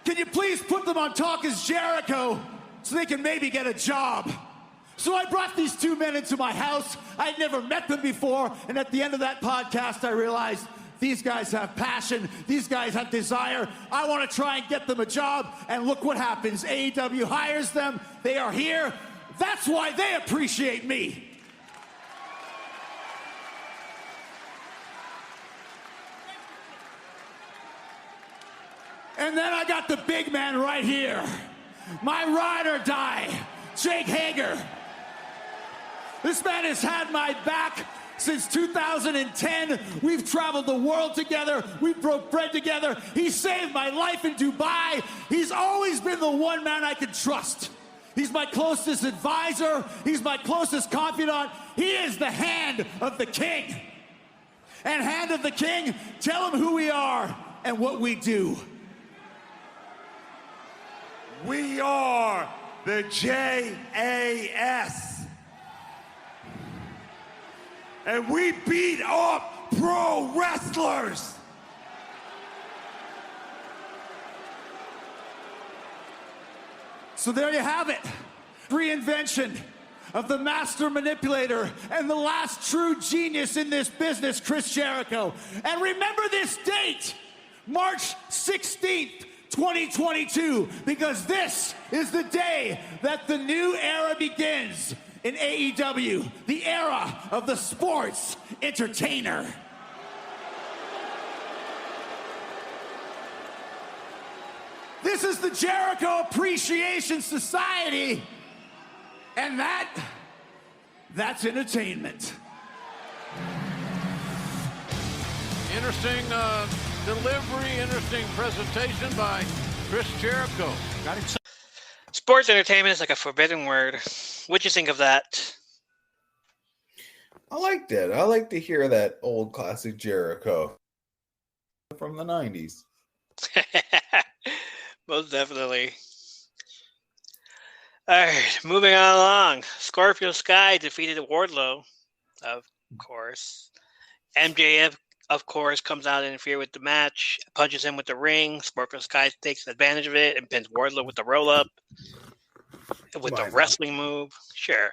Can you please put them on Talk is Jericho so they can maybe get a job? So I brought these two men into my house. I'd never met them before, and at the end of that podcast, I realized these guys have passion. These guys have desire. I want to try and get them a job, and look what happens. AEW hires them. They are here. That's why they appreciate me. And then I got the big man right here. My ride or die, Jake Hager. This man has had my back since 2010. We've traveled the world together. We broke bread together. He saved my life in Dubai. He's always been the one man I could trust. He's my closest advisor. He's my closest confidant. He is the Hand of the King. And Hand of the King, tell him who we are and what we do. We are the JAS. And we beat up pro wrestlers. So there you have it. Reinvention of the master manipulator and the last true genius in this business, Chris Jericho. And remember this date, March 16th, 2022, because this is the day that the new era begins in AEW, the era of the sports entertainer. This is the Jericho Appreciation Society, and that's entertainment. Interesting delivery, interesting presentation by Chris Jericho. Got him. Sports entertainment is like a forbidden word. What do you think of that? I liked it. I like to hear that old classic Jericho from the 90s. Most definitely. All right, moving on along. Scorpio Sky defeated Wardlow, of course. MJF, of course, comes out and interferes with the match, punches him with the ring. Scorpio Sky takes advantage of it and pins Wardlow with the roll-up, with the wrestling move. Sure.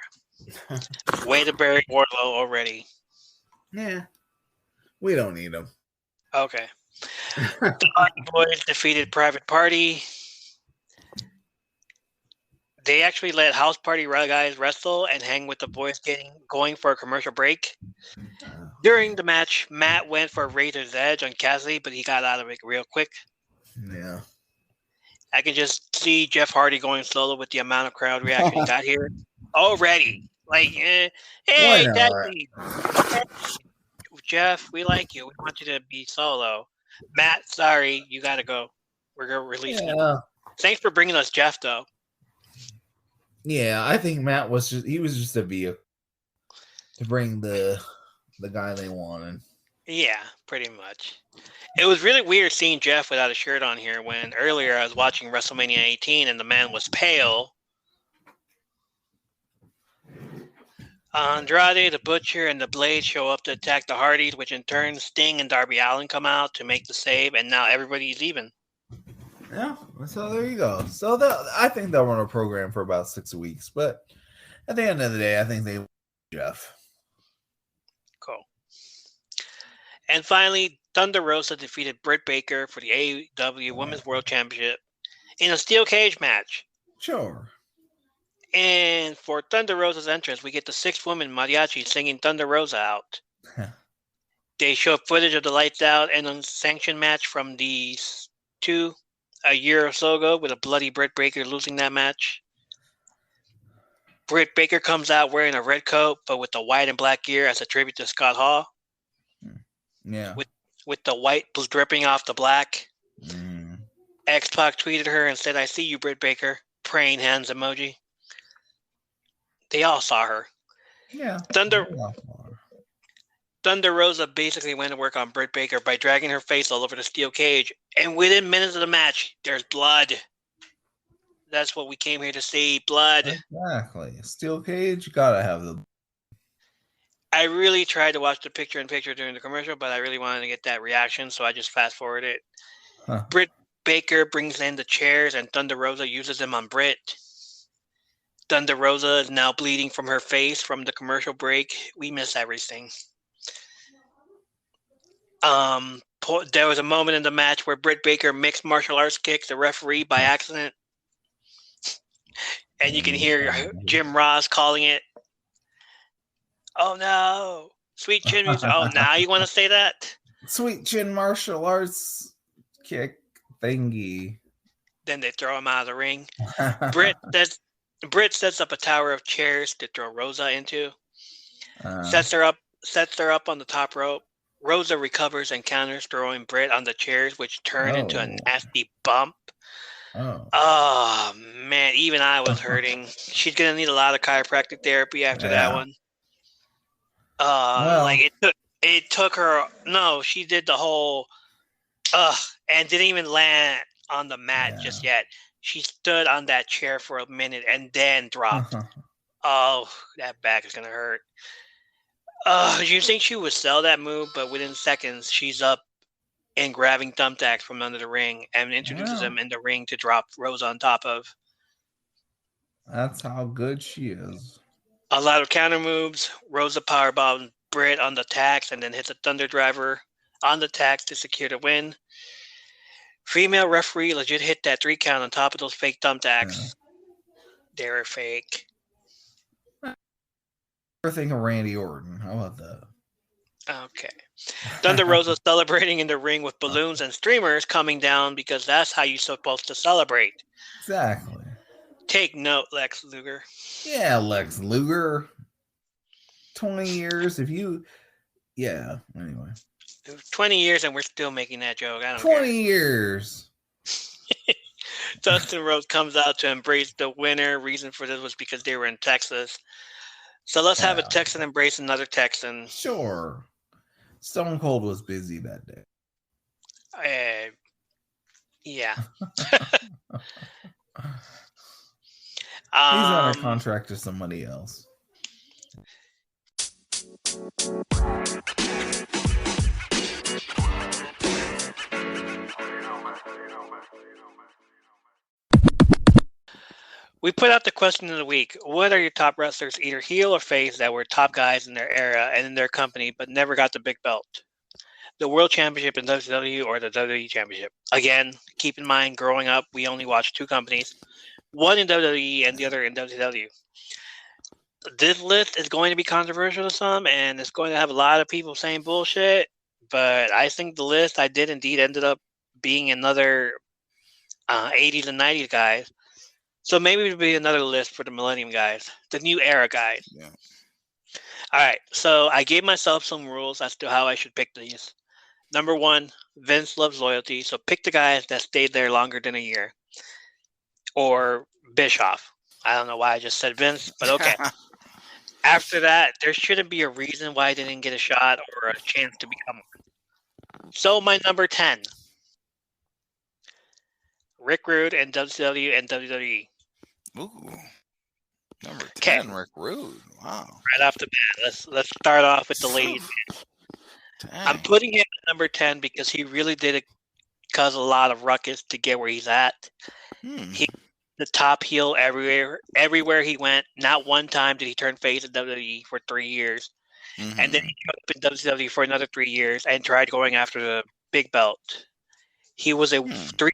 Way to bury Wardlow already. Yeah. We don't need him. Okay. The Hardy Boys defeated Private Party. They actually let House Party guys wrestle and hang with the boys going for a commercial break. During the match, Matt went for Razor's Edge on Cassidy, but he got out of it real quick. Yeah. I can just see Jeff Hardy going solo with the amount of crowd reaction he got here already. Like, hey, Daddy. Jeff, we like you. We want you to be solo. Matt, sorry, you got to go. We're going to release you. Thanks for bringing us Jeff, though. Yeah, I think Matt was just a vehicle to bring the guy they wanted. Yeah, pretty much. It was really weird seeing Jeff without a shirt on here when earlier I was watching WrestleMania 18 and the man was pale. Andrade, the Butcher, and the Blade show up to attack the Hardys, which in turn Sting and Darby Allin come out to make the save, and now everybody's even. Yeah, so there you go. So I think they'll run a program for about 6 weeks, but at the end of the day, I think they Jeff. Cool. And finally, Thunder Rosa defeated Britt Baker for the AEW Women's World Championship in a steel cage match. Sure. And for Thunder Rosa's entrance, we get the sixth woman, Mariachi, singing Thunder Rosa out. They show footage of the Lights Out and unsanctioned match from these two a year or so ago with a bloody Britt Baker losing that match. Britt Baker comes out wearing a red coat, but with the white and black gear as a tribute to Scott Hall. Yeah. With the white dripping off the black. X-Pac tweeted her and said, "I see you, Britt Baker." Praying hands emoji. They all saw her. Yeah. Thunder Rosa basically went to work on Britt Baker by dragging her face all over the steel cage. And within minutes of the match, there's blood. That's what we came here to see. Blood. Exactly. Steel cage, gotta have the... I really tried to watch the picture-in-picture during the commercial, but I really wanted to get that reaction, so I just fast-forwarded it. Britt Baker brings in the chairs, and Thunder Rosa uses them on Britt. Thunder Rosa is now bleeding from her face from the commercial break. We miss everything. There was a moment in the match where Britt Baker mixed martial arts kicked the referee by accident. And you can hear Jim Ross calling it, "Oh no, sweet chin music." Oh, now you want to say that? Sweet chin martial arts kick thingy. Then they throw him out of the ring. Britt sets up a tower of chairs to throw Rosa into. Sets her up on the top rope. Rosa recovers and counters, throwing Britt on the chairs, which turn into a nasty bump. Oh man, even I was hurting. She's gonna need a lot of chiropractic therapy after that one. Like it took her. No, she did the whole and didn't even land on the mat just yet. She stood on that chair for a minute and then dropped. Oh, that back is going to hurt. You think she would sell that move, but within seconds, she's up and grabbing thumbtacks from under the ring and introduces him in the ring to drop Rosa on top of. That's how good she is. A lot of counter moves. Rosa powerbombs Britt on the tacks and then hits a Thunder Driver on the tacks to secure the win. Female referee legit hit that 3 count on top of those fake thumbtacks. Yeah. They were fake. Everything of Randy Orton. How about that? Okay. Thunder Rosa celebrating in the ring with balloons and streamers coming down because that's how you're supposed to celebrate. Exactly. Take note, Lex Luger. Yeah, Lex Luger. 20 years. If you... Yeah, anyway. 20 years and we're still making that joke. I don't 20 care. years. Dustin Rhodes comes out to embrace the winner. Reason for this was because they were in Texas. So let's have a Texan embrace another Texan. Sure. Stone Cold was busy that day. Yeah. He's on a contract to somebody else. We put out the question of the week. What are your top wrestlers, either heel or face, that were top guys in their era and in their company, but never got the big belt? The World Championship in WCW or the WWE Championship? Again, keep in mind, growing up, we only watched 2 companies, one in WWE and the other in WCW. This list is going to be controversial to some, and it's going to have a lot of people saying bullshit, but I think the list I did indeed ended up being another 80s and 90s guys. So maybe it would be another list for the Millennium guys, the new era guys. Yeah. All right, so I gave myself some rules as to how I should pick these. Number 1, Vince loves loyalty, so pick the guys that stayed there longer than a year. Or Bischoff. I don't know why I just said Vince, but okay. After that, there shouldn't be a reason why I didn't get a shot or a chance to become one. So my number 10, Rick Rude in WCW and WWE. Ooh, number 10, Rick Rude. Wow. Right off the bat, let's start off with the ladies. I'm putting him at number 10 because he really did cause a lot of ruckus to get where he's at. He the top heel everywhere he went. Not one time did he turn face in WWE for 3 years. And then he showed up in WCW for another 3 years and tried going after the big belt. He was a 3-time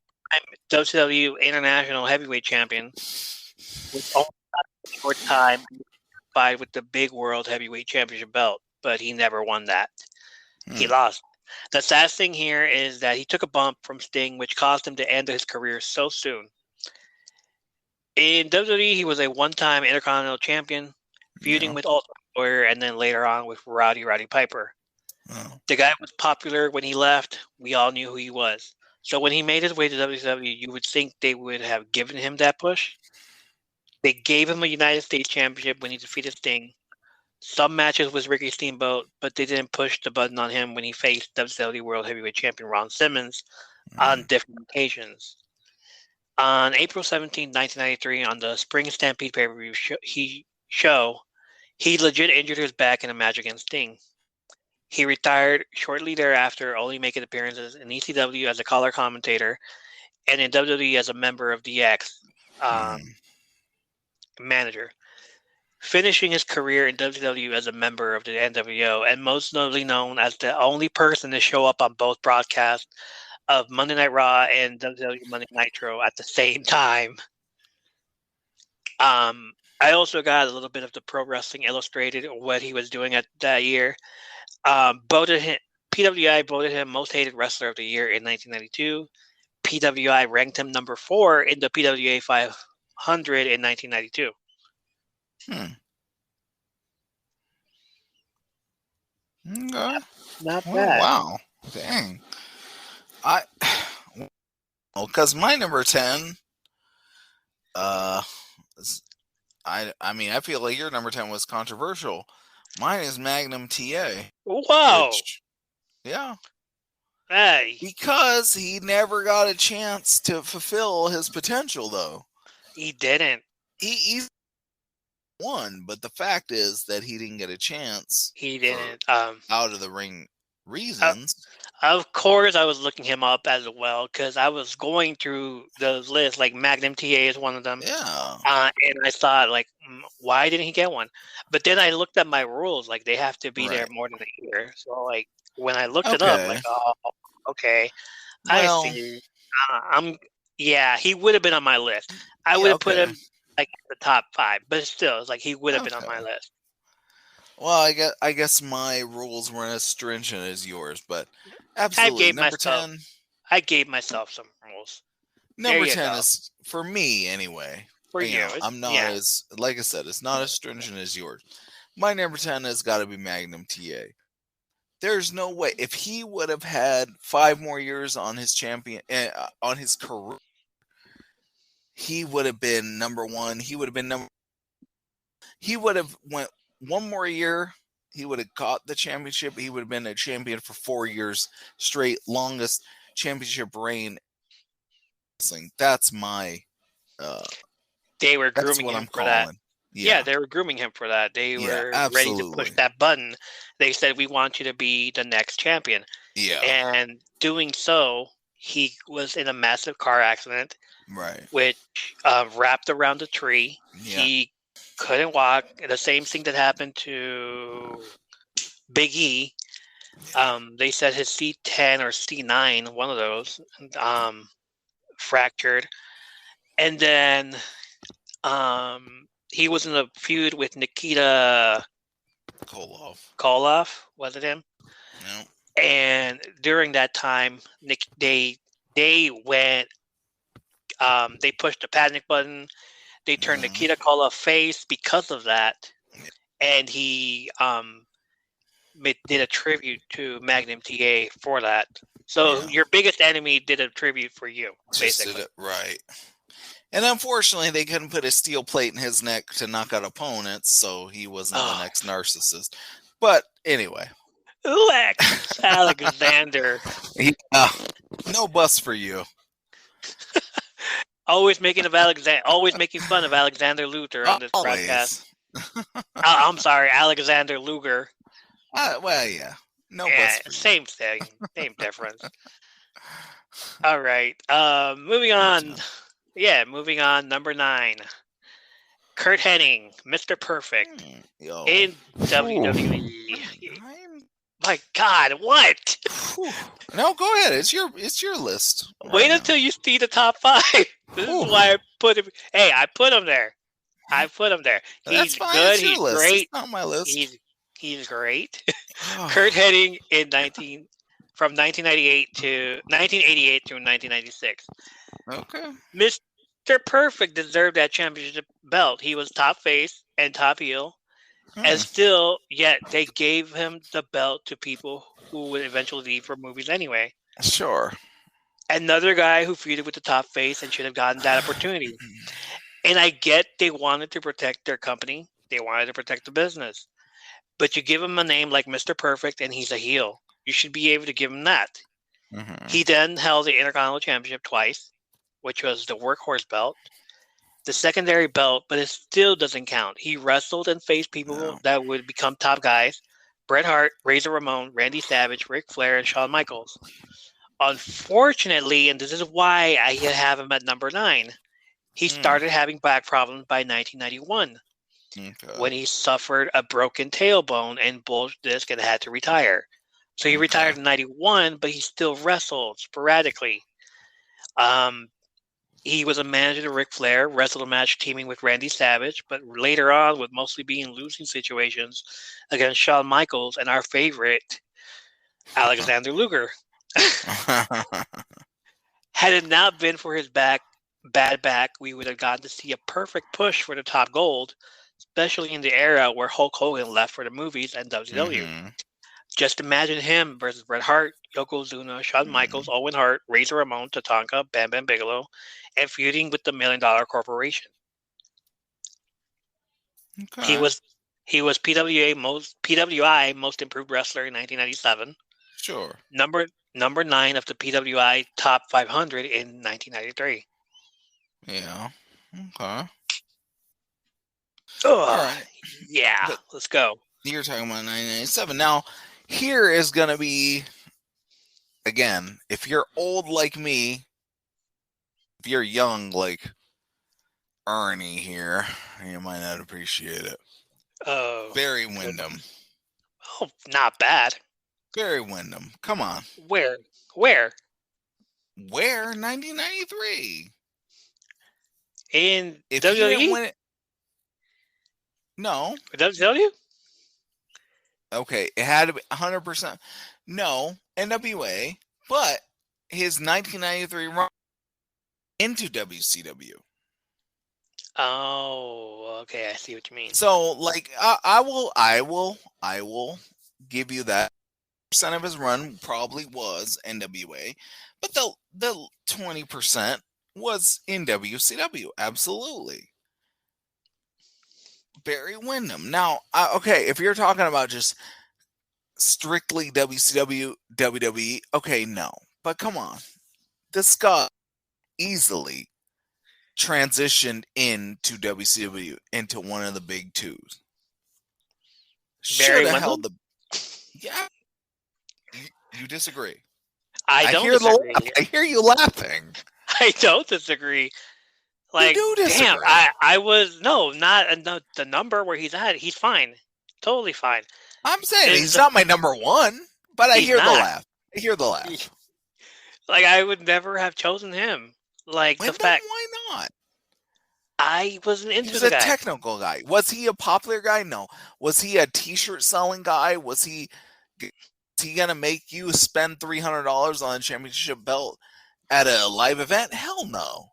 WCW International Heavyweight Champion with only a short time fight with the big World Heavyweight Championship belt, but he never won that. He lost. The sad thing here is that he took a bump from Sting, which caused him to end his career so soon. In WWE, he was a 1-time Intercontinental Champion, feuding with Ultimate Warrior, and then later on with Roddy Piper. The guy was popular when he left. We all knew who he was. So when he made his way to WCW, you would think they would have given him that push. They gave him a United States Championship when he defeated Sting. Some matches with Ricky Steamboat, but they didn't push the button on him when he faced WCW World Heavyweight Champion Ron Simmons on different occasions. On April 17, 1993, on the Spring Stampede pay-per-view show, he legit injured his back in a match against Sting. He retired shortly thereafter, only making appearances in ECW as a color commentator and in WWE as a member of DX manager. Finishing his career in WCW as a member of the NWO, and most notably known as the only person to show up on both broadcasts of Monday Night Raw and WCW Monday Nitro at the same time. I also got a little bit of the Pro Wrestling Illustrated, what he was doing at that year. PWI voted him Most Hated Wrestler of the Year in 1992. PWI ranked him number 4 in the PWA 500 in 1992. Okay. Not bad. Wow. Dang. Because my number 10, I mean, I feel like your number 10 was controversial. Mine is Magnum TA. Wow. Yeah. Hey, Because he never got a chance to fulfill his potential, though. he didn't. He's won, but the fact is that he didn't get a chance. He didn't. Out of the ring reasons. Of course, I was looking him up as well because I was going through the list. Like Magnum TA is one of them. Yeah. And I thought, like, why didn't he get one? But then I looked at my rules. Like, they have to be there more than a year. So, like, when I looked it up, like, oh, okay, Well, I see. Yeah, he would have been on my list. I would have put him like the top 5, but still, it's like he would have been on my list. Well, I guess my rules weren't as stringent as yours, but absolutely. I gave myself some rules. Number 10 is, for me anyway. For you. I'm not as, like I said, it's not as stringent as yours. My number 10 has got to be Magnum TA. There's no way. If he would have had 5 more years on his on his career, he would have been number 1. He would have went 1 more year. He would have got the championship. He would have been a champion for 4 years straight, longest championship reign. That's my. They were grooming him for that. Yeah, they were grooming him for that. They were absolutely ready to push that button. They said, "We want you to be the next champion." Yeah, and doing so, he was in a massive car accident, right? Which wrapped around a tree. Yeah. He couldn't walk. The same thing that happened to Big E. They said his C10 or C9, one of those, fractured, and then he was in a feud with Nikita Koloff. Was it him? No. And during that time, they went. They pushed the panic button. They turned Nikita Koloff face because of that, and he did a tribute to Magnum TA for that. So your biggest enemy did a tribute for you, basically. Did it right. And unfortunately, they couldn't put a steel plate in his neck to knock out opponents, so he wasn't the next narcissist. But anyway. Lex Alexander. No bus for you. Always making fun of Alexander Luthor on this broadcast. I'm sorry, Alexander Luger. Well, yeah. No bus for same thing. Same difference. All right. Moving on. Yeah, moving on. Number 9. Kurt Hennig, Mr. Perfect in WWE. My God, what? No, go ahead. It's your list. Wait until you see the top 5. This is why I put him. Hey, I put him there. He's good. He's great. It's not my list. He's great. Kurt Hennig from 1988 through 1996. Okay. Mr. Perfect deserved that championship belt. He was top face and top heel. And still, yet they gave him the belt to people who would eventually leave for movies anyway. Sure. Another guy who feuded with the top face and should have gotten that opportunity. And I get they wanted to protect their company. They wanted to protect the business. But you give him a name like Mr. Perfect and he's a heel. You should be able to give him that. He then held the Intercontinental Championship twice, which was the workhorse belt. The secondary belt, but it still doesn't count. He wrestled and faced people that would become top guys. Bret Hart, Razor Ramon, Randy Savage, Ric Flair, and Shawn Michaels. Unfortunately, and this is why I have him at number 9, he started having back problems by 1991 when he suffered a broken tailbone and bulged disc and had to retire. So he retired in 91, but he still wrestled sporadically. He was a manager to Ric Flair, wrestled a match teaming with Randy Savage, but later on would mostly be in losing situations against Shawn Michaels and our favorite, Alexander Luger. Had it not been for his bad back, we would have gotten to see a perfect push for the top gold, especially in the era where Hulk Hogan left for the movies and WCW. Just imagine him versus Bret Hart, Yokozuna, Shawn Michaels, Owen Hart, Razor Ramon, Tatanka, Bam Bam Bigelow, and feuding with the $1 Million Corporation. Okay. He was PWI Most Improved Wrestler in 1997. Sure. Number 9 of the PWI Top 500 in 1993. Yeah. Okay. Oh, All right. yeah. But let's go. you're talking about 1997. Now, here is going to be, again, if you're old like me, if you're young like Ernie here, you might not appreciate it. Oh, Barry Windham. Oh, not bad. Barry Windham. Come on. Where? Where? 1993. In If he WWE? didn't win it. No. WCW? Okay. It had to be 100%. No. NWA. But his 1993 run into WCW. Oh, okay. I see what you mean. So, like, I will give you that percent of his run probably was NWA, but the 20% was in WCW. Absolutely. Barry Windham. Now, okay, if you're talking about just strictly WCW, WWE, okay, no. But come on. This guy easily transitioned into WCW into one of the big twos. Should have held the. Yeah. You disagree. I don't disagree. I hear you laughing. I don't disagree. Like, you do disagree. Damn, I was not the number where he's at. He's fine, totally fine. I'm saying he's not my number one, but I hear the laugh. I hear the laugh. Like, I would never have chosen him. Like, the fact. Why not? I wasn't into He's the a guy. technical guy. Was he a popular guy? No. Was he a T-shirt selling guy? Was he gonna make you spend $300 on a championship belt at a live event? Hell no.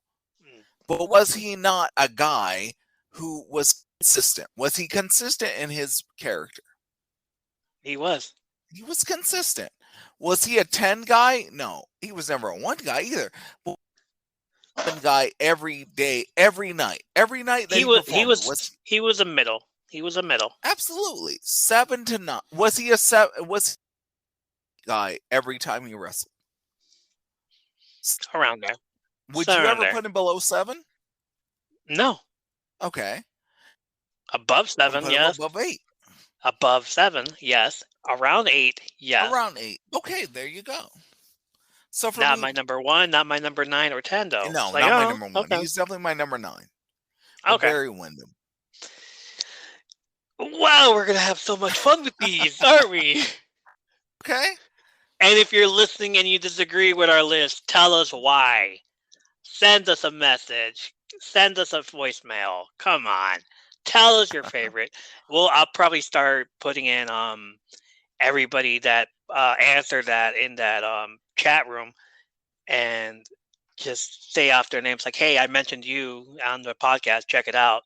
But was he not a guy who was consistent? Was he consistent in his character? He was. He was consistent. Was he a 10 guy? No. He was never a 1 guy either. But one guy every day, every night that he was a middle. He was a middle. Absolutely. 7 to 9. Was he a 7? Was he a guy every time he wrestled? Around there. Would you ever put him below 7? No. Okay. Above 7, yes. Above 8. Above 7, yes. Around 8, yes. Around 8. Okay, there you go. So for not my number 1, not my number 9 or 10, though. No, like, not my number 1. Okay. He's definitely my number 9. Okay. Barry Windham. Wow, we're going to have so much fun with these, aren't we? Okay. And if you're listening and you disagree with our list, tell us why. Send us a message. Send us a voicemail. Come on. Tell us your favorite. I'll probably start putting in everybody that answered that in that chat room and just say off their names like, hey, I mentioned you on the podcast. Check it out.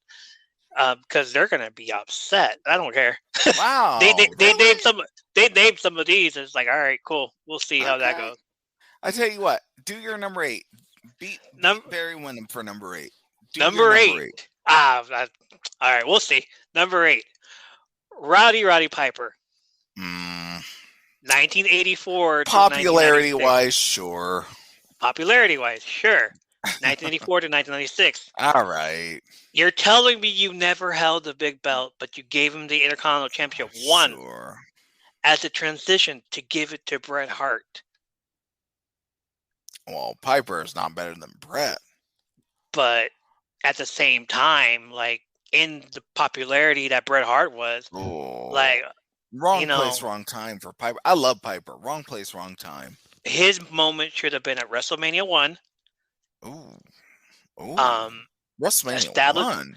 Because they're gonna be upset. I don't care. Wow. they named some. They named some of these. It's like, all right, cool. We'll see how that goes. I tell you what. Do your number 8. Beat Barry Windham for number 8. Number 8. All right. We'll see. Number 8. Roddy Piper. 1984. Popularity wise, sure. Popularity wise, sure. 1984 to 1996. All right. You're telling me you never held the big belt, but you gave him the Intercontinental Championship one as a transition to give it to Bret Hart. Well, Piper is not better than Bret. But at the same time, like, in the popularity that Bret Hart was, like, wrong place, wrong time for Piper. I love Piper. Wrong place, wrong time. His moment should have been at WrestleMania 1. WrestleMania 1.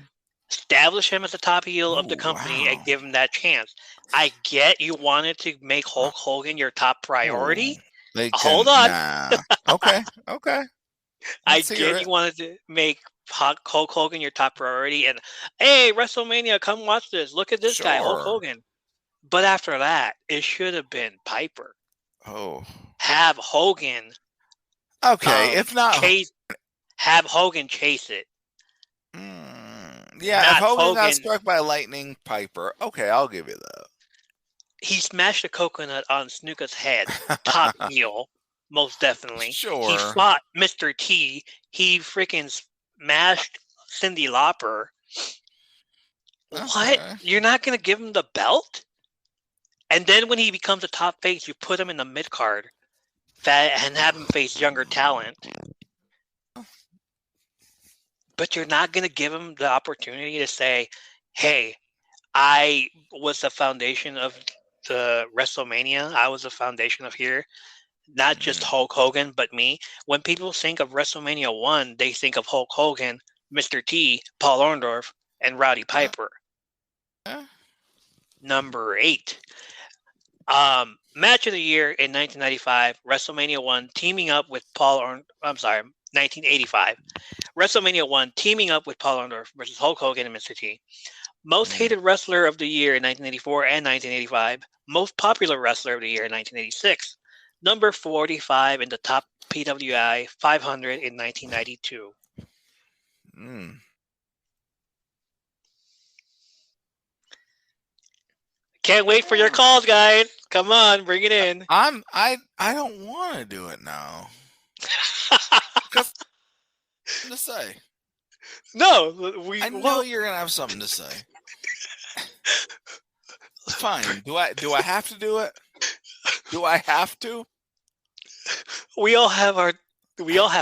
Establish him as the top heel of the company and give him that chance. I get you wanted to make Hulk Hogan your top priority. Hold on. Nah. Okay. I get you wanted to make Hulk Hogan your top priority, and hey, WrestleMania, come watch this. Look at this guy, Hulk Hogan. But after that, it should have been Piper. Have Hogan. Okay, if not, have Hogan chase it. Yeah, if Hogan got struck by lightning, Piper. Okay, I'll give you that. he smashed a coconut on Snuka's head. Top heel, most definitely. Sure. He fought Mr. T. He freaking smashed Cyndi Lauper. Okay. What? You're not going to give him the belt? And then when he becomes a top face, you put him in the mid card and have him face younger talent. But you're not going to give him the opportunity to say, hey, I was the foundation of the WrestleMania. I was the foundation of here. Not just Hulk Hogan, but me. When people think of WrestleMania 1, they think of Hulk Hogan, Mr. T, Paul Orndorff, and Roddy Piper. Number 8. Match of the year in 1995, WrestleMania 1 teaming up with 1985. WrestleMania 1 teaming up with Paul Orndorff versus Hulk Hogan and Mr. T. Most hated wrestler of the year in 1984 and 1985. Most popular wrestler of the year in 1986. Number 45 in the top PWI 500 in 1992. Can't wait for your calls, guys. Come on, bring it in. I don't want to do it now. Something to say. No, I know you're gonna have something to say. Fine. Do I have to do it? Do I have to? We all have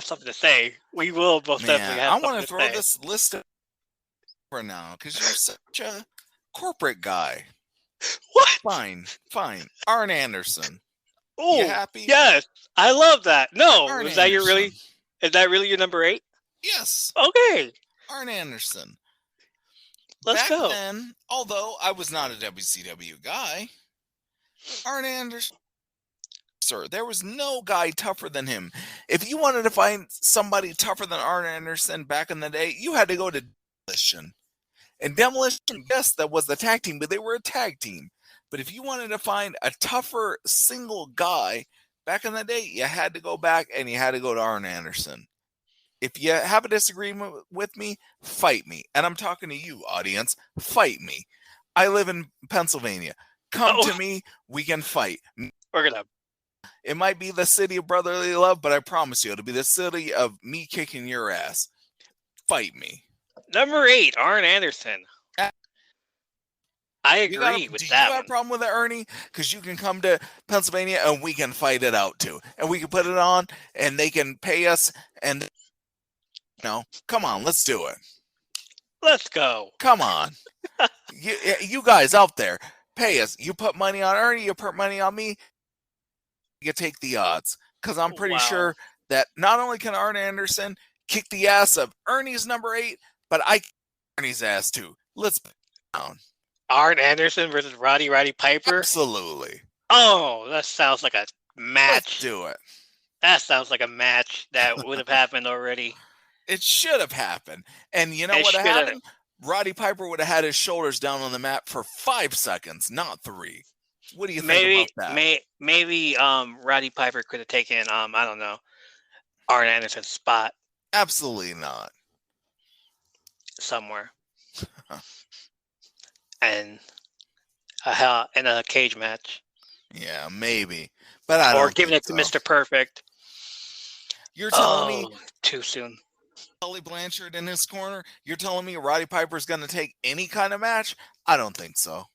something to say. We will most definitely have. I want to throw this list over now because you're such a corporate guy. What? Fine. Arn Anderson. Oh, you happy? Yes, I love that. No, Arn is that Anderson. Is that really your number 8? Yes. Okay. Arn Anderson. Let's go. Back then, although I was not a WCW guy, Arn Anderson, sir, there was no guy tougher than him. If you wanted to find somebody tougher than Arn Anderson back in the day, you had to go to Demolition. And Demolition, yes, that was the tag team, but they were a tag team. But if you wanted to find a tougher single guy back in the day, you had to go back and you had to go to Arn Anderson. If you have a disagreement with me, fight me. And I'm talking to you, audience. Fight me. I live in Pennsylvania. Come to me. We can fight. It might be the city of brotherly love, but I promise you, it'll be the city of me kicking your ass. Fight me. Number 8, Arn Anderson. I agree with that. Do you have a problem with it, Ernie? Because you can come to Pennsylvania and we can fight it out too. And we can put it on and they can pay us. And come on, let's do it. Let's go. Come on. you guys out there, pay us. You put money on Ernie, you put money on me. You take the odds. Because I'm pretty sure that not only can Arn Anderson kick the ass of Ernie's number 8, but I kick Ernie's ass too. Let's put it down. Arn Anderson versus Roddy Piper? Absolutely. Oh, that sounds like a match. Let's do it. That sounds like a match that would have happened already. It should have happened. And you know what happened? Roddy Piper would have had his shoulders down on the mat for 5 seconds, not 3. What do you think about that? Maybe Roddy Piper could have taken, I don't know, Arn Anderson's spot. Absolutely not. Somewhere. And in a cage match. Yeah, maybe. But I don't. Or giving it to Mr. Perfect. You're telling me too soon. Tully Blanchard in his corner? You're telling me Roddy Piper's going to take any kind of match? I don't think so.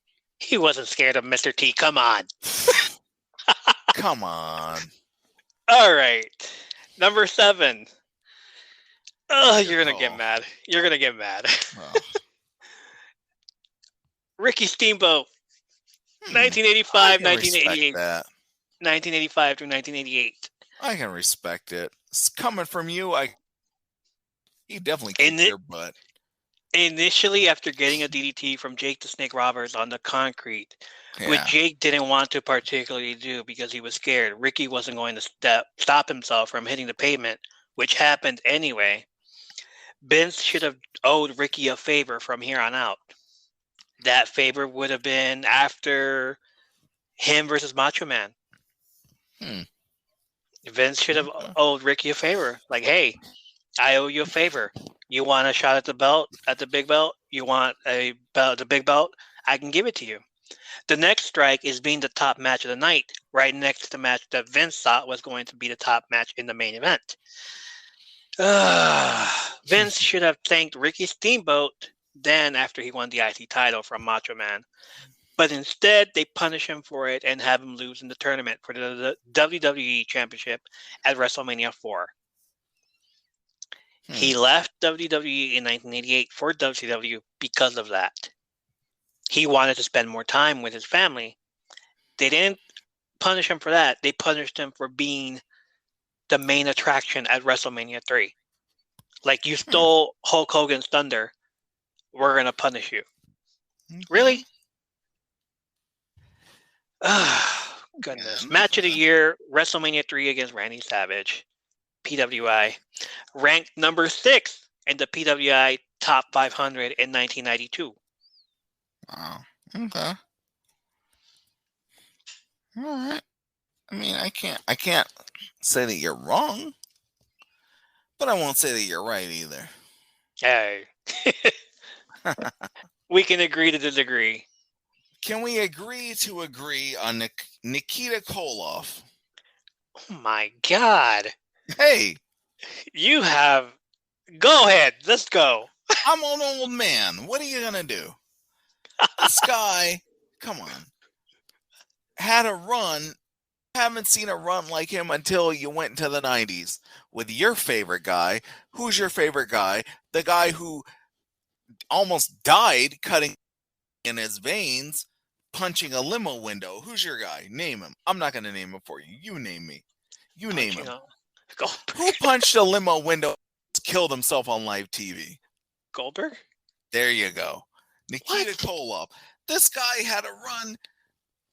He wasn't scared of Mr. T. Come on. Come on. All right. Number 7. Oh, you're going to get mad. You're going to get mad. Ricky Steamboat. 1985, 1988. 1985 through 1988. I can respect it. It's coming from you. He definitely kicked your butt. Initially, after getting a DDT from Jake the Snake Roberts on the concrete, which Jake didn't want to particularly do because he was scared. Ricky wasn't going to stop himself from hitting the pavement, which happened anyway. Vince should have owed Ricky a favor from here on out. That favor would have been after him versus Macho Man. Vince should have owed Ricky a favor. Like, hey, I owe you a favor. You want a shot at the belt, at the big belt? You want the big belt? I can give it to you. The next strike is being the top match of the night, right next to the match that Vince thought was going to be the top match in the main event. Vince should have thanked Ricky Steamboat then after he won the IC title from Macho Man. But instead, they punish him for it and have him lose in the tournament for the WWE Championship at WrestleMania 4. He left WWE in 1988 for WCW because of that. He wanted to spend more time with his family. They didn't punish him for that. They punished him for being the main attraction at WrestleMania 3. Like, you stole Hulk Hogan's thunder. We're going to punish you. Really? Goodness. Match of the year, WrestleMania 3 against Randy Savage. PWI. Ranked number 6 in the PWI Top 500 in 1992. Wow. Okay. All right. I mean, I can't say that you're wrong, but I won't say that you're right either. Hey. We can agree to disagree. Can we agree to agree on Nikita Koloff? Oh my God. Hey. You have... Go ahead. Let's go. I'm an old man. What are you going to do? This guy, come on, had a run. Haven't seen a run like him until you went into the 90s with your favorite guy. Who's your favorite guy? The guy who almost died cutting in his veins, punching a limo window. Who's your guy? Name him. I'm not going to name him for you. You name me. You name him. Who punched a limo window and killed himself on live TV? Goldberg? There you go. Nikita Koloff. This guy had a run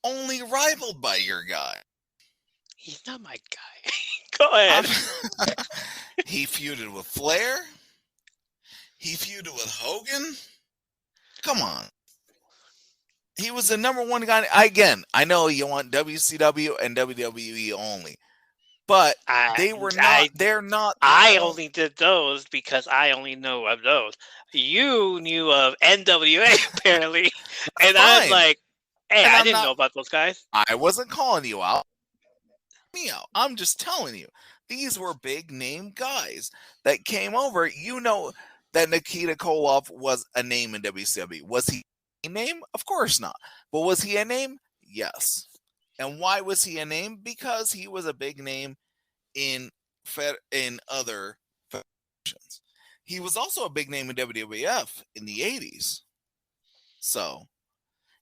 only rivaled by your guy. He's not my guy. Go ahead. He feuded with Flair. He feuded with Hogan. Come on. He was the number one guy. Again, I know you want WCW and WWE only. But they're not. I only did those because I only know of those. You knew of NWA, apparently. And I'm like, hey, I didn't know about those guys. I wasn't calling you out. I'm just telling you. These were big name guys that came over. You know that Nikita Koloff was a name in WCW. Was he a name? Of course not. But was he a name? Yes. And why was he a name? Because he was a big name in other federations. He was also a big name in WWF in the 80s. So,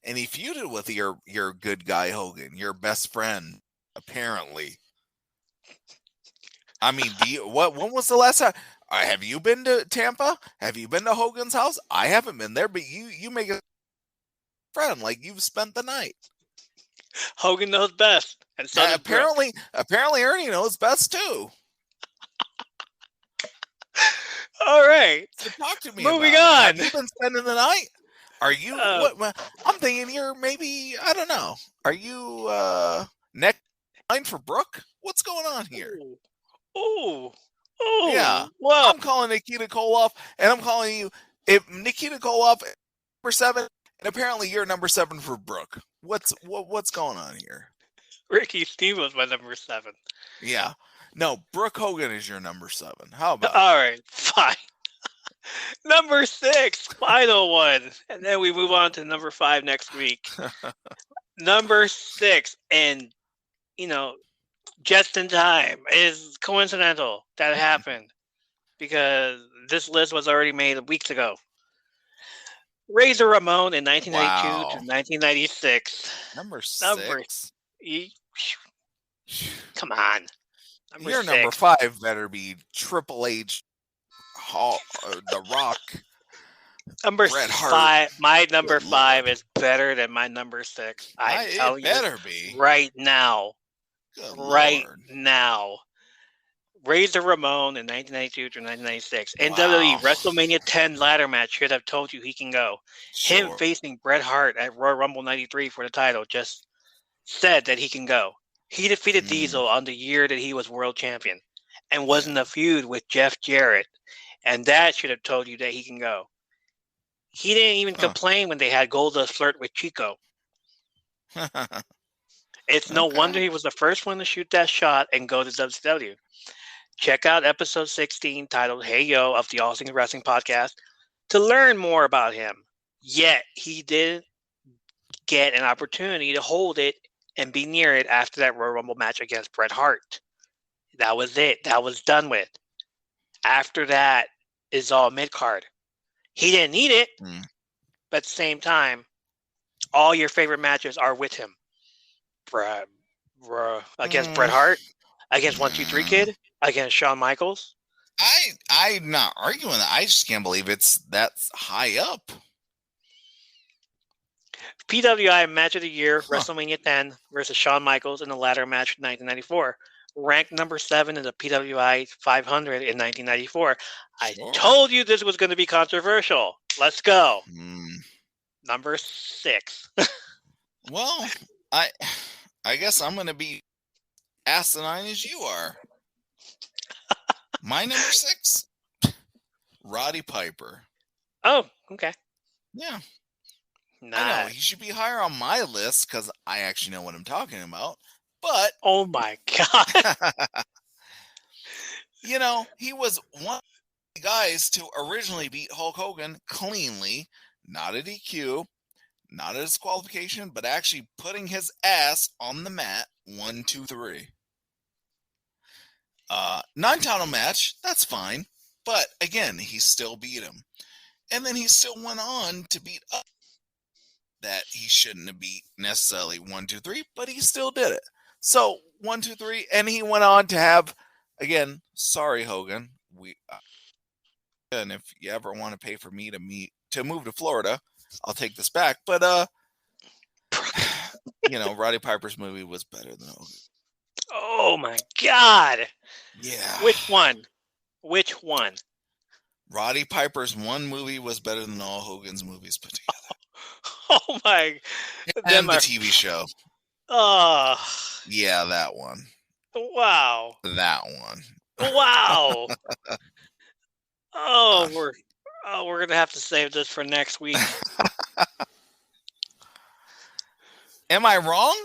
and he feuded with your good guy Hogan, your best friend, apparently. I mean, when was the last time? Have you been to Tampa? Have you been to Hogan's house? I haven't been there, but you make a friend like you've spent the night. Hogan knows best, and so apparently Ernie knows best too. All right, so talk to me. Moving on. Have you been spending the night? Are you? I'm thinking you're maybe. I don't know. Are you next line for Brooke? What's going on here? Oh, yeah. Well, I'm calling Nikita Koloff, and I'm calling you. If Nikita Koloff number 7, and apparently you're number 7 for Brooke. What's going on here? Ricky Steamboat's my number 7. Yeah. No, Brooke Hogan is your number 7. How about? All right, fine. Number 6, final one, and then we move on to number 5 next week. Number 6, and just in time, is coincidental that it happened because this list was already made weeks ago. Razor Ramon in 1992 to 1996. Number 6. Come on. Your number 5 better be Triple H, The Rock. Number 5. My number 5 is better than my number 6. I tell you, better be right now. Good right Lord. now. Razor Ramon in 1992 to 1996. NWE WrestleMania 10 ladder match should have told you he can go. Sure. Him facing Bret Hart at Royal Rumble 93 for the title just said that he can go. He defeated Diesel on the year that he was world champion and was in a feud with Jeff Jarrett. And that should have told you that he can go. He didn't even complain when they had Goldust flirt with Chico. It's no wonder he was the first one to shoot that shot and go to WCW. Check out episode 16 titled Hey Yo of the All Things Wrestling podcast to learn more about him. Yet he did get an opportunity to hold it and be near it after that Royal Rumble match against Bret Hart. That was it. That was done with. After that is all mid-card. He didn't need it, but at the same time, all your favorite matches are with him. Against Bret Hart, against 1-2-3 Kid, against Shawn Michaels. I'm not arguing that. I just can't believe it's that high up. PWI Match of the Year, WrestleMania 10 versus Shawn Michaels in the ladder match in 1994. Ranked number 7 in the PWI 500 in 1994. I told you this was going to be controversial. Let's go. Number 6. Well, I guess I'm going to be asinine as you are. My number 6, Roddy Piper. Oh, okay. Yeah. Nice. I know he should be higher on my list because I actually know what I'm talking about. But oh my god, you know, he was one of the guys to originally beat Hulk Hogan cleanly, not a DQ, not a disqualification, but actually putting his ass on the mat. 1, 2, 3. Non-title match, that's fine. But again, he still beat him. And then he still went on to beat up that he shouldn't have beat necessarily 1, 2, 3, but he still did it. So 1, 2, 3, and he went on to have, again, sorry Hogan, and if you ever want to pay for me to move to Florida, I'll take this back. But you know, Roddy Piper's movie was better than Hogan. Oh my god. Yeah. Which one? Roddy Piper's one movie was better than all Hogan's movies put together. Oh my. And the TV show. Oh. Yeah, that one. Wow. That one. Wow. We're gonna have to save this for next week. Am I wrong?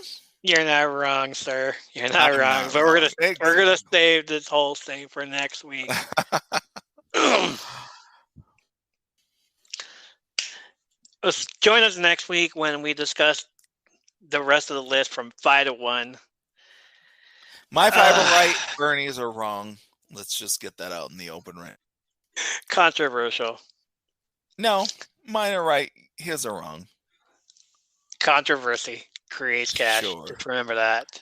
You're not wrong, sir. You're not wrong. But we're gonna save this whole thing for next week. Join us next week when we discuss the rest of the list from 5 to 1. My 5 are right. Bernie's are wrong. Let's just get that out in the open right. Controversial. No, mine are right. His are wrong. Controversy creates cash. Sure. Just remember that.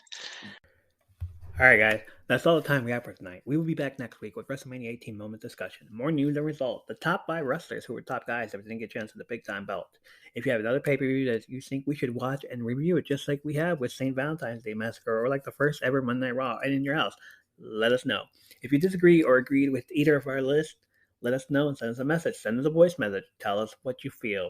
All right, guys. That's all the time we have for tonight. We will be back next week with WrestleMania 18 moment discussion. More news and results. The top 5 wrestlers who were top guys that didn't get a chance at the big time belt. If you have another pay-per-view that you think we should watch and review it, just like we have with St. Valentine's Day Massacre or like the first ever Monday Night Raw and in your house, let us know. If you disagree or agreed with either of our lists, let us know and send us a message. Send us a voice message. Tell us what you feel.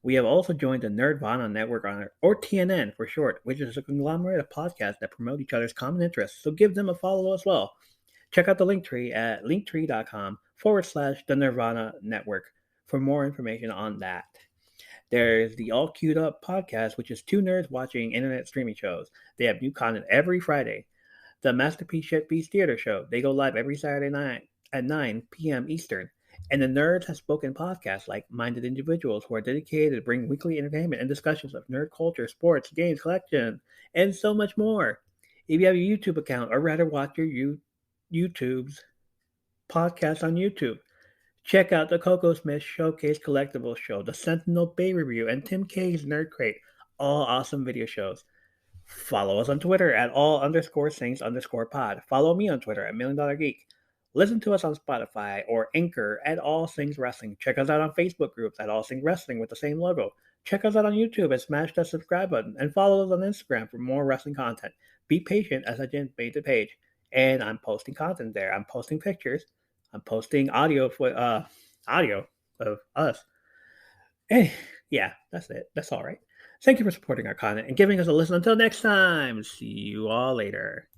We have also joined the Nerdvana Network, or TNN for short, which is a conglomerate of podcasts that promote each other's common interests, so give them a follow as well. Check out the Linktree at linktree.com/the Nirvana Network for more information on that. There's the All Queued Up podcast, which is 2 nerds watching internet streaming shows. They have new content every Friday. The Masterpiece Shit Beast Theater Show. They go live every Saturday night at 9 p.m. Eastern. And the Nerds Have Spoken podcasts, like minded individuals who are dedicated to bring weekly entertainment and discussions of nerd culture, sports, games, collection, and so much more. If you have a YouTube account or rather watch your YouTube's podcast on YouTube, check out the Coco Smith Showcase Collectibles Show, the Sentinel Bay Review, and Tim K's Nerd Crate. All awesome video shows. Follow us on Twitter at all_things_pod. Follow me on Twitter at $1 Million Geek. Listen to us on Spotify or Anchor at All Things Wrestling. Check us out on Facebook groups at All Things Wrestling with the same logo. Check us out on YouTube and smash that subscribe button. And follow us on Instagram for more wrestling content. Be patient as I generate the page. And I'm posting content there. I'm posting pictures. I'm posting audio of us. And yeah, that's it. That's all right. Thank you for supporting our content and giving us a listen. Until next time, see you all later.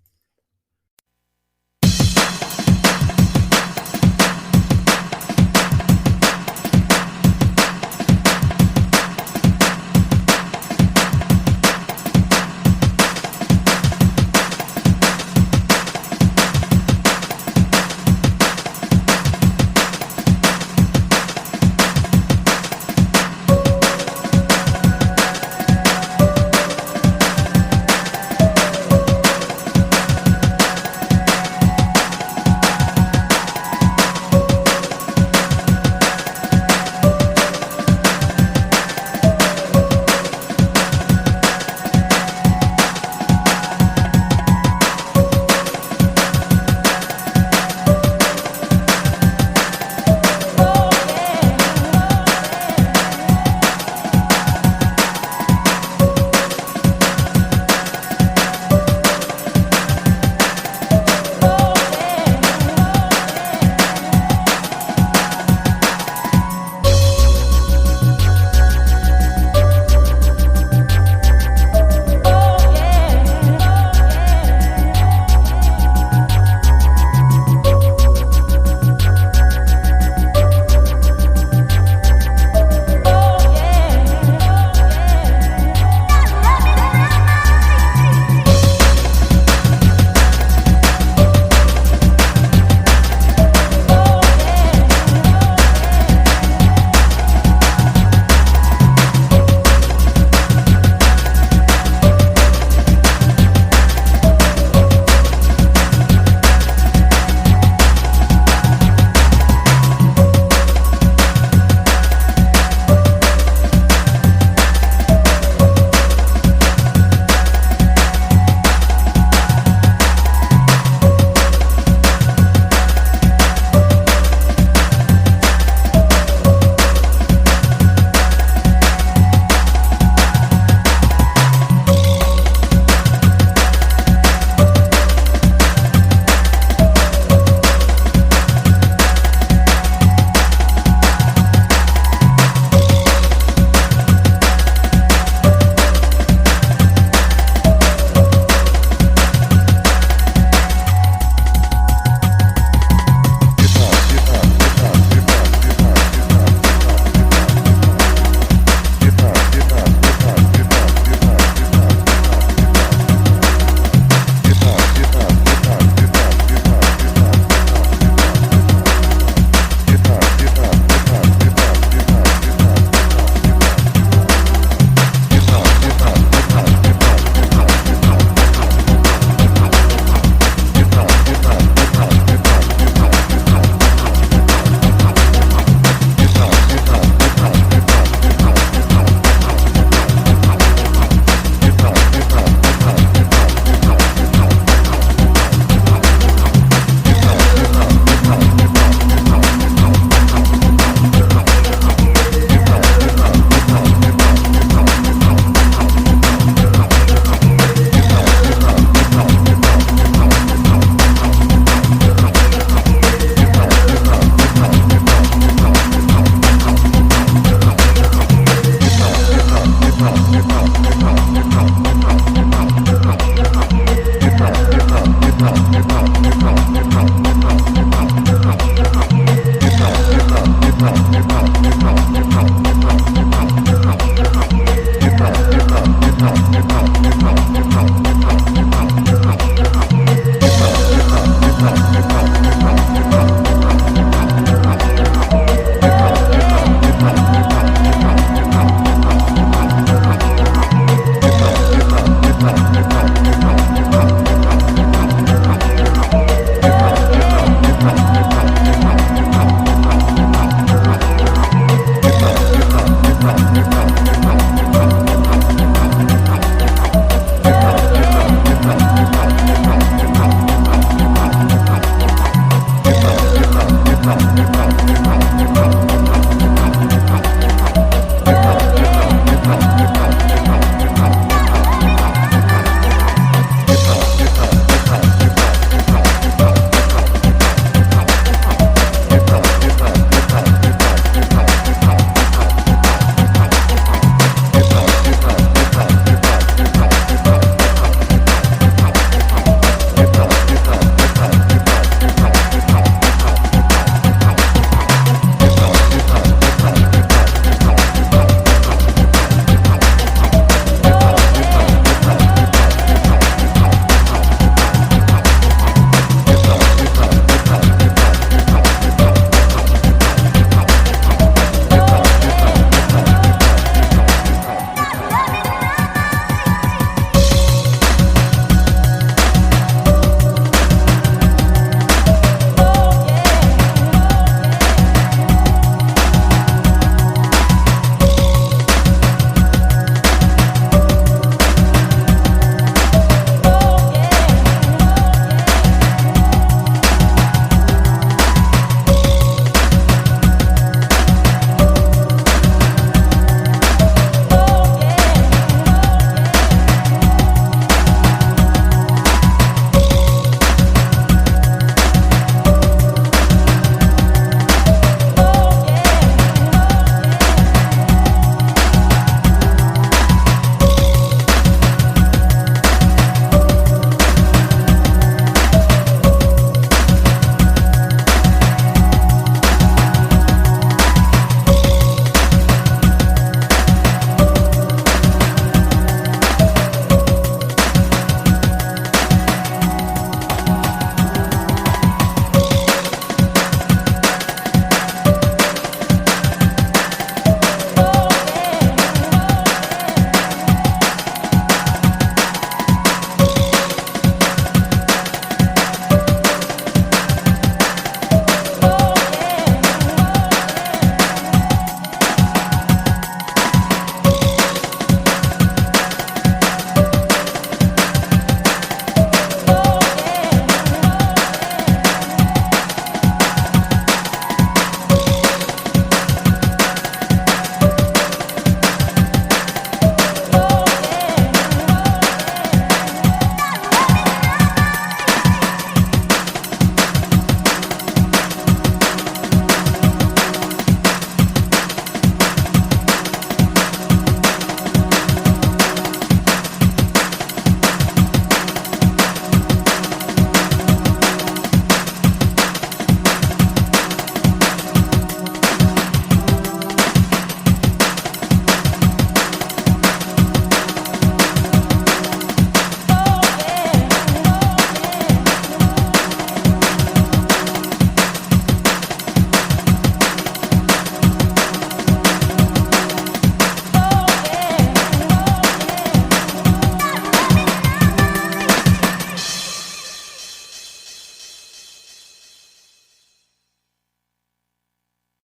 out.